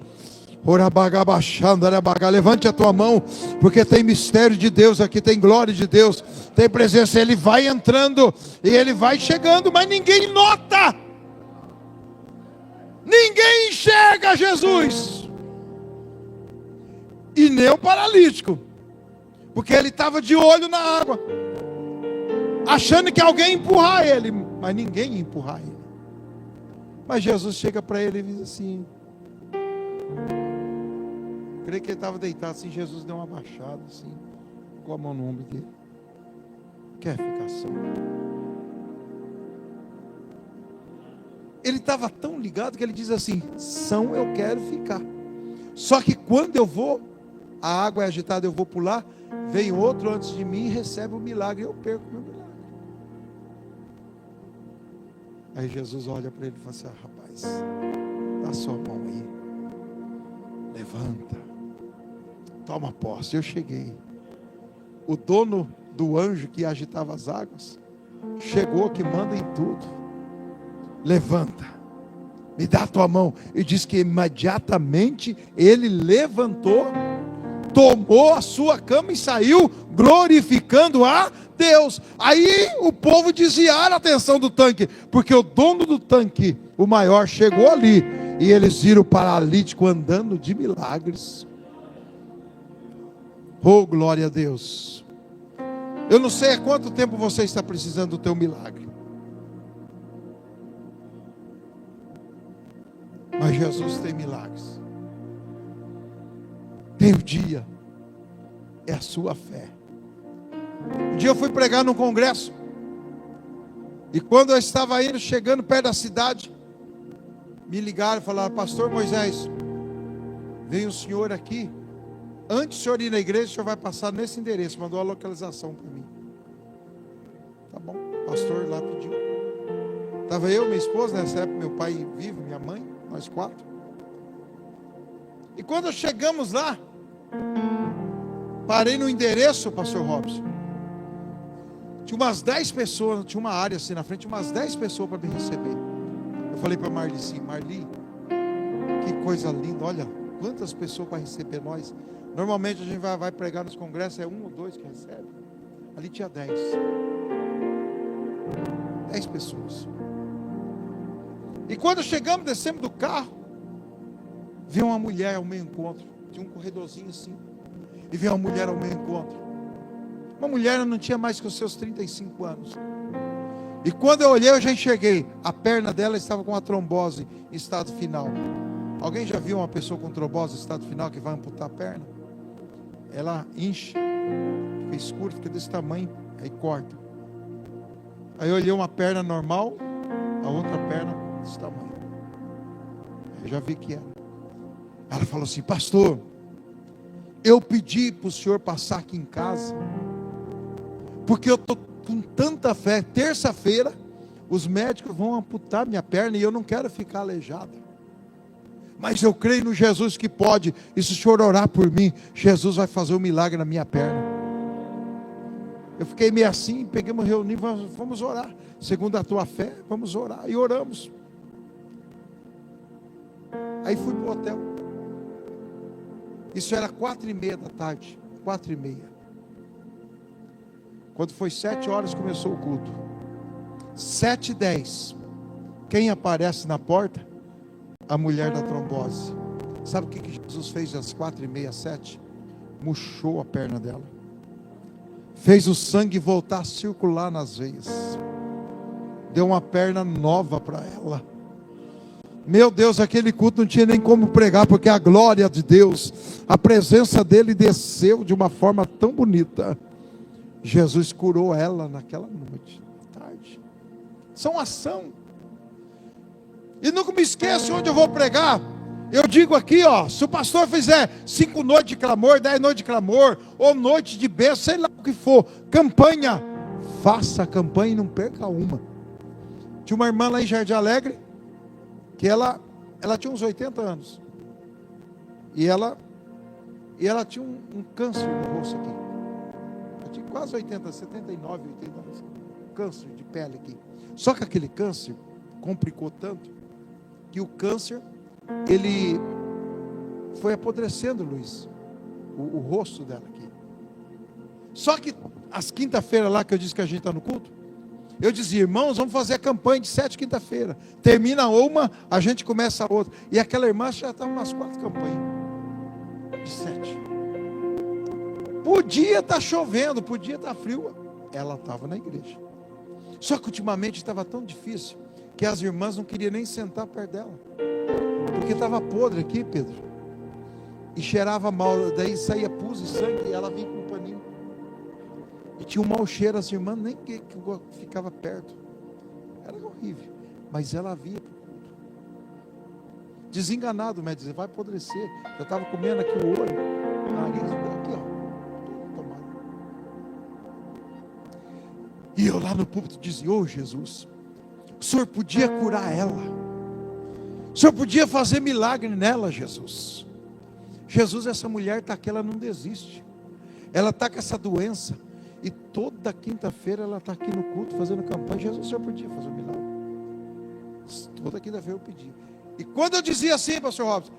Levante a tua mão, porque tem mistério de Deus aqui, tem glória de Deus, tem presença. Ele vai entrando e Ele vai chegando, mas ninguém nota. Ninguém enxerga Jesus. E nem o paralítico, porque ele estava de olho na água, achando que alguém ia empurrar ele, mas ninguém ia empurrar ele. Mas Jesus chega para ele e diz assim, creio que ele estava deitado assim, Jesus deu uma baixada assim, com a mão no ombro dele. Quer ficar só? Ele estava tão ligado que ele diz assim: são, eu quero ficar. Só que quando eu vou, a água é agitada, eu vou pular, vem outro antes de mim e recebe o milagre, eu perco o meu milagre. Aí Jesus olha para ele e fala assim: rapaz, dá sua mão aí, levanta, toma posse, eu cheguei. O dono do anjo que agitava as águas chegou, que manda em tudo. Levanta, me dá a tua mão. E diz que imediatamente ele levantou, tomou a sua cama e saiu glorificando a Deus. Aí o povo desviaram a atenção do tanque, porque o dono do tanque, o maior, chegou ali, e eles viram o paralítico andando de milagres. Oh, glória a Deus. Eu não sei há quanto tempo você está precisando do teu milagre, mas Jesus tem milagres. Tem o dia, é a sua fé. Um dia eu fui pregar num congresso, e quando eu estava indo, chegando perto da cidade, me ligaram e falaram: pastor Moisés, veio um senhor aqui, antes do senhor ir na igreja, o senhor vai passar nesse endereço. Mandou a localização para mim. Tá bom, o pastor lá pediu. Estava eu, minha esposa, nessa época meu pai vivo, minha mãe, nós 4. E quando chegamos lá, parei no endereço, pastor Robson, tinha umas 10 pessoas, tinha uma área assim na frente, umas 10 pessoas para me receber. Eu falei para Marli assim: Marli, que coisa linda, olha quantas pessoas para receber nós. Normalmente a gente vai pregar nos congressos, é 1 ou 2 que recebe. Ali tinha 10 pessoas. E quando chegamos, descemos do carro, veio uma mulher ao meu encontro. Tinha um corredorzinho assim, e veio uma mulher ao meu encontro. Uma mulher, não tinha mais que os seus 35 anos. E quando eu olhei, eu já enxerguei, a perna dela estava com uma trombose em estado final. Alguém já viu uma pessoa com trombose em estado final que vai amputar a perna? Ela incha, fica escuro, fica desse tamanho, aí corta. Aí eu olhei uma perna normal, a outra perna desse tamanho. Eu já vi que era. Ela falou assim: pastor, eu pedi para o senhor passar aqui em casa, porque eu estou com tanta fé. Terça-feira, Os médicos vão amputar minha perna e eu não quero ficar aleijado. Mas eu creio no Jesus que pode. E se o senhor orar por mim, Jesus vai fazer um milagre na minha perna. Eu fiquei meio assim, peguemos reunir, vamos orar. Segundo a tua fé, vamos orar. E oramos. Aí fui para o hotel. Isso era 4:30 da tarde. 4:30. Quando foi 7 horas, começou o culto. 7:10. Quem aparece na porta? A mulher da trombose. Sabe o que Jesus fez às 4:30, 7? Murchou a perna dela. Fez o sangue voltar a circular nas veias. Deu uma perna nova para ela. Meu Deus, aquele culto não tinha nem como pregar, porque a glória de Deus, a presença dele desceu de uma forma tão bonita. Jesus curou ela naquela noite, tarde. São ação. E nunca me esqueço onde eu vou pregar. Eu digo aqui, ó, se o pastor fizer 5 noites de clamor, 10 noites de clamor, ou noite de bênção, sei lá o que for, campanha, faça a campanha e não perca uma. Tinha uma irmã lá em Jardim Alegre, que ela tinha uns 80 anos, e ela tinha um câncer no rosto aqui. Ela tinha quase 80, 79, 80 anos, câncer de pele aqui. Só que aquele câncer complicou tanto, que o câncer, ele foi apodrecendo, Luiz, o rosto dela aqui. Só que as quinta-feiras lá que eu disse que a gente está no culto, eu dizia, irmãos, vamos fazer a campanha de 7 quinta-feira. Termina uma, a gente começa a outra. E aquela irmã já estava umas 4 campanhas de 7. Podia estar chovendo, podia estar frio, ela estava na igreja. Só que ultimamente estava tão difícil que as irmãs não queriam nem sentar perto dela, porque estava podre aqui, Pedro, e cheirava mal, daí saía pus e sangue, e ela vinha com um paninho, e tinha um mau cheiro, as irmãs nem que ficava perto, era horrível, mas ela via para o culto, desenganado, mas dizia, vai apodrecer, eu estava comendo aqui o olho, o nariz, aqui ó, tomado. E eu lá no púlpito dizia, ô Jesus, o Senhor podia curar ela, o Senhor podia fazer milagre nela, Jesus. Jesus, essa mulher está aqui, ela não desiste, ela está com essa doença, e toda quinta-feira ela está aqui no culto, fazendo campanha. Jesus, o Senhor podia fazer um milagre. Toda quinta-feira eu pedi. E quando eu dizia assim, pastor Robson,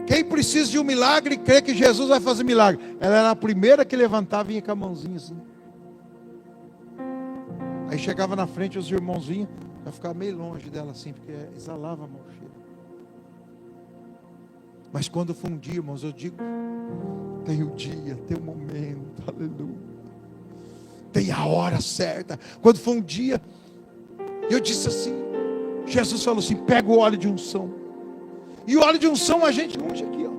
quem precisa de um milagre, crê que Jesus vai fazer milagre, ela era a primeira que levantava e vinha com a mãozinha assim. Aí chegava na frente, os irmãos vinham, eu ficava meio longe dela assim, porque exalava a mão cheia. Mas quando foi um dia, irmãos, eu digo, tem o dia, tem o momento, aleluia, tem a hora certa. Quando foi um dia, eu disse assim, Jesus falou assim, pega o óleo de unção, e o óleo de unção a gente unge aqui, ó.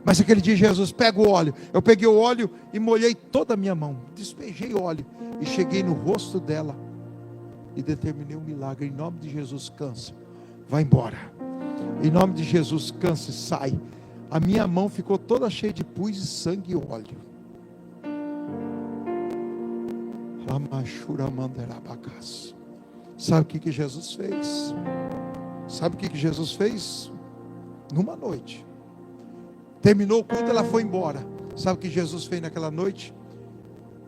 Mas aquele dia Jesus, pega o óleo, eu peguei o óleo e molhei toda a minha mão, despejei o óleo, e cheguei no rosto dela, e determinei um milagre, em nome de Jesus, câncer, vai embora, em nome de Jesus, câncer, sai. A minha mão ficou toda cheia de pus e sangue e óleo. Sabe o que Jesus fez? Sabe o que Jesus fez? Numa noite, terminou o culto, ela foi embora. Sabe o que Jesus fez naquela noite?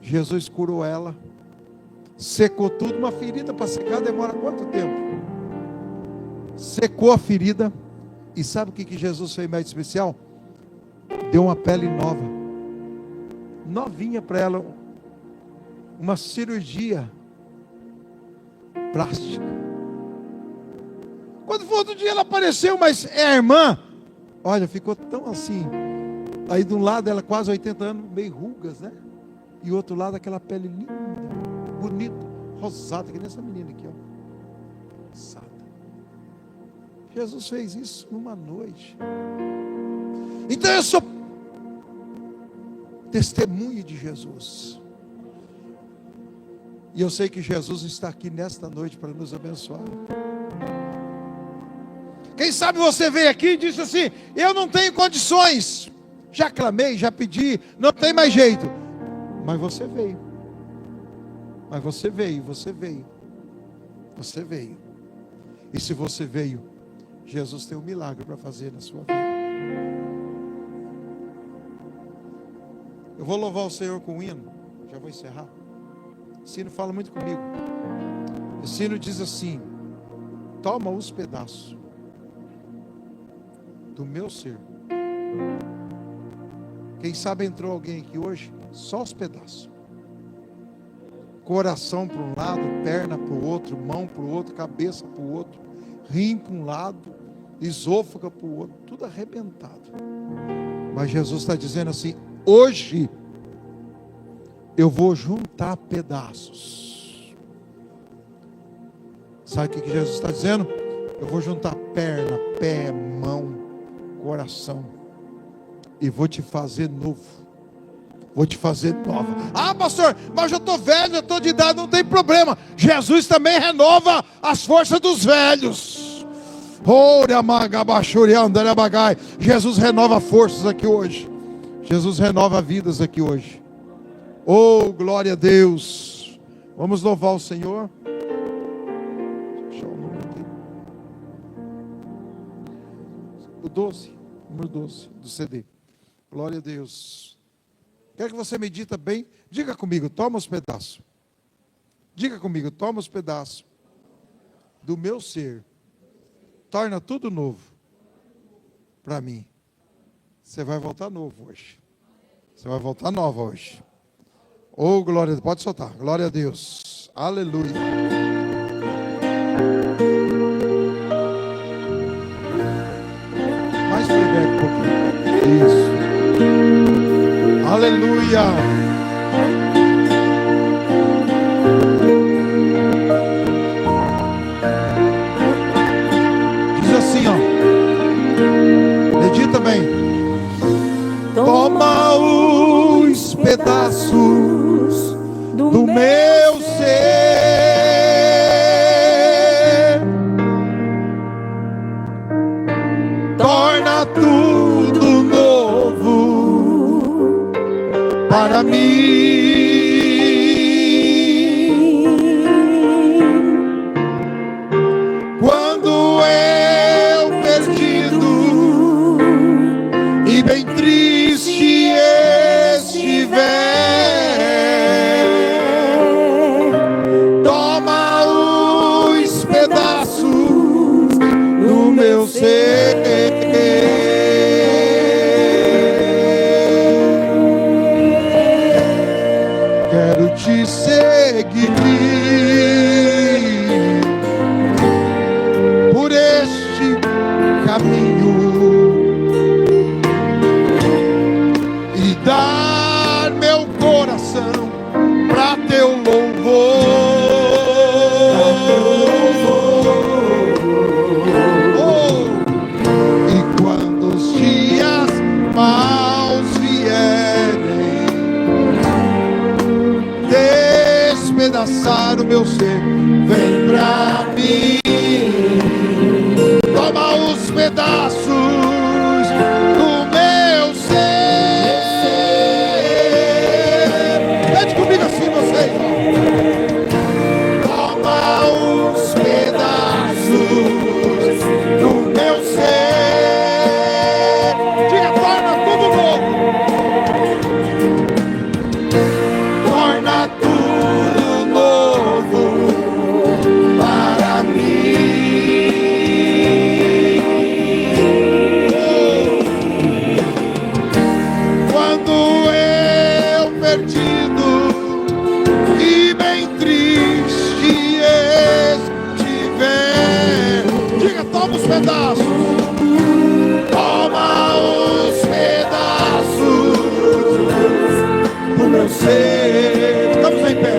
Jesus curou ela, secou tudo. Uma ferida para secar demora quanto tempo? Secou a ferida. E sabe o que Jesus fez mais especial? Deu uma pele nova, novinha para ela, uma cirurgia plástica. Quando foi outro dia ela apareceu, mas é a irmã, olha, ficou tão assim, aí de um lado ela quase 80 anos, meio rugas, né? E o outro lado aquela pele linda, bonita, rosada, que nem essa menina aqui, ó, rosada. Jesus fez isso numa noite. Então eu sou testemunho de Jesus, e eu sei que Jesus está aqui nesta noite para nos abençoar. Quem sabe você veio aqui e disse assim, eu não tenho condições, já clamei, já pedi, não tem mais jeito. Mas você veio, você veio, Você veio. E se você veio, Jesus tem um milagre para fazer na sua vida. Eu vou louvar o Senhor com um hino. Já vou encerrar. Esse hino fala muito comigo. Esse hino diz assim: toma os pedaços do meu ser. Quem sabe entrou alguém aqui hoje, só os pedaços. Coração para um lado, perna para o outro, mão para o outro, cabeça para o outro, rim para um lado, esôfago para o outro, tudo arrebentado. Mas Jesus está dizendo assim: hoje eu vou juntar pedaços. Sabe o que Jesus está dizendo? Eu vou juntar perna, pé, mão, coração, e vou te fazer novo. Vou te fazer nova. Ah, pastor, mas eu estou velho, eu estou de idade, não tem problema. Jesus também renova as forças dos velhos. Jesus renova forças aqui hoje. Jesus renova vidas aqui hoje. Oh, glória a Deus. Vamos louvar o Senhor. Deixa eu número aqui. O 12, número 12 do CD. Glória a Deus. Quero que você medita bem. Diga comigo, toma os pedaços. Diga comigo, toma os pedaços do meu ser. Torna tudo novo para mim. Você vai voltar novo hoje. Você vai voltar nova hoje. Oh, glória a Deus. Pode soltar. Glória a Deus. Aleluia. Mais playback um pouquinho. Isso. Aleluia. Diz assim, ó. Medita bem. Toma os pedaços do meu ser. Torna tudo novo para mim. Quando eu perdido e bem triste estiver, toma os pedaços do meu ser. Quero te seguir por este caminho e dar meu coração para teu louvor. Oh, e quando os dias maus vierem despedaçar o meu ser, vem pra mim. Toma os pedaços do meu ser. Pede comigo assim, vocês. Toma os pedaços do meu ser. Diga, torna tudo novo. Torna tudo novo para mim. Quando eu perdido e bem triste estiver, diga, toma os pedaços. Toma os pedaços do meu ser. Estamos em pé.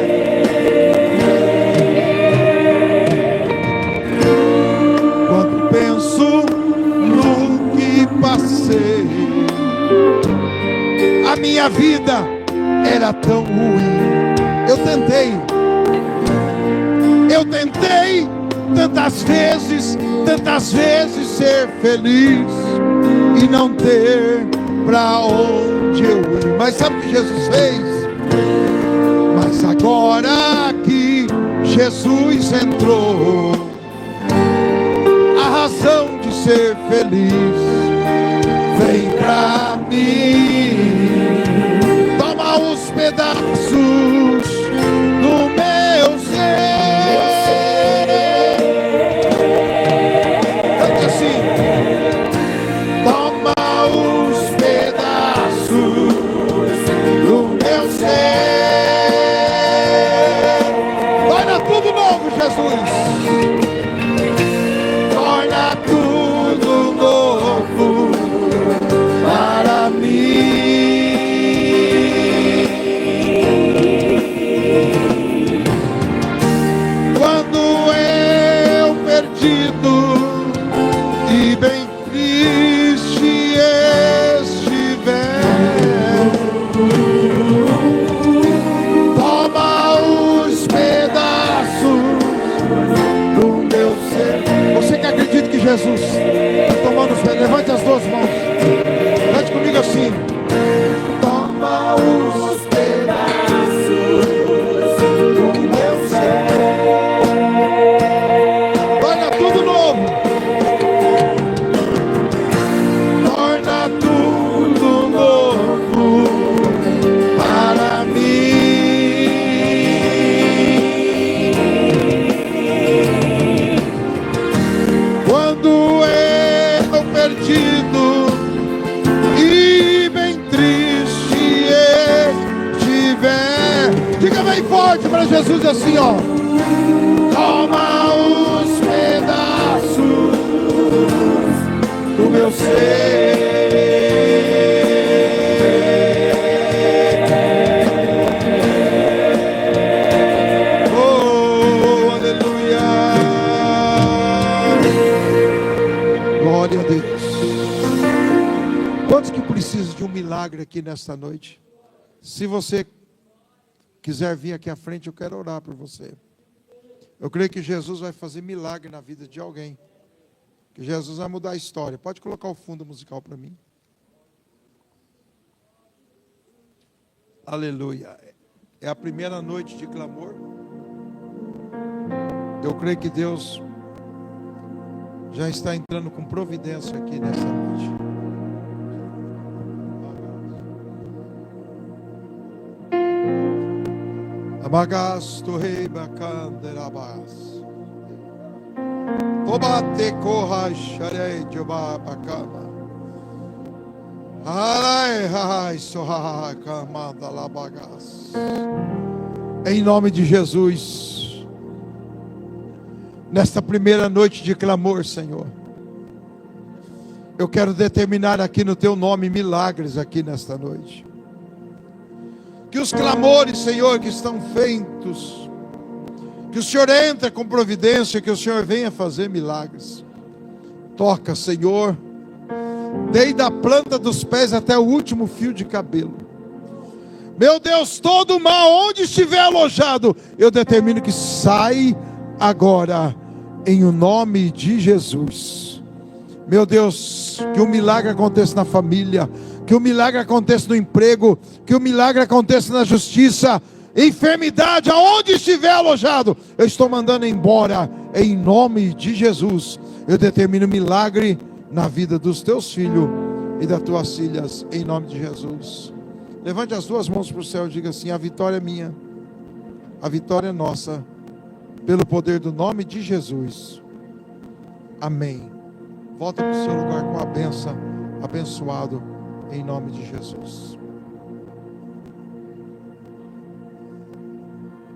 Quando penso no que passei, a minha vida era tão ruim. Eu tentei tantas vezes ser feliz e não ter pra onde eu ir. Mas sabe o que Jesus fez? Mas agora que Jesus entrou, a razão de ser feliz. Vem pra mim, toma os pedaços do meu ser. Cante assim: toma os pedaços do meu ser. Torna tudo novo, Jesus. Torna tudo novo para mim. Quando eu perdido e bem triste estiver, toma os pedaços do meu ser. Você que acredita que Jesus está tomando os pedaços, levante as duas mãos. Cante comigo assim: toma os pedaços do meu ser. Torna tudo novo. Torna tudo novo para mim. Quando eu perdido e bem triste estiver, diga bem forte para Jesus assim, ó: toma os pedaços do meu ser. Oh, aleluia. Glória a Deus. Quantos que precisam de um milagre aqui nesta noite? Se você quiser vir aqui à frente, eu quero orar por você. Eu creio que Jesus vai fazer milagre na vida de alguém. Que Jesus vai mudar a história. Pode colocar o fundo musical para mim. Aleluia. É a primeira noite de clamor. Eu creio que Deus já está entrando com providência aqui nessa noite. Abagasto rei bacanderabas. Obate corra xarei de obabacama. Ai, ai, sorra camada labagas. Em nome de Jesus, nesta primeira noite de clamor, Senhor, eu quero determinar aqui no Teu nome milagres aqui nesta noite. Que os clamores, Senhor, que estão feitos, que o Senhor entre com providência, que o Senhor venha fazer milagres. Toca, Senhor, desde a planta dos pés até o último fio de cabelo. Meu Deus, todo mal onde estiver alojado, eu determino que sai agora, em o nome de Jesus. Meu Deus, que o milagre aconteça na família, que o milagre aconteça no emprego, que o milagre aconteça na justiça. Enfermidade, aonde estiver alojado, eu estou mandando embora, em nome de Jesus. Eu determino milagre na vida dos teus filhos e das tuas filhas, em nome de Jesus. Levante as duas mãos para o céu e diga assim: a vitória é minha, a vitória é nossa, pelo poder do nome de Jesus. Amém. Volta para o seu lugar com a bênção, abençoado, em nome de Jesus.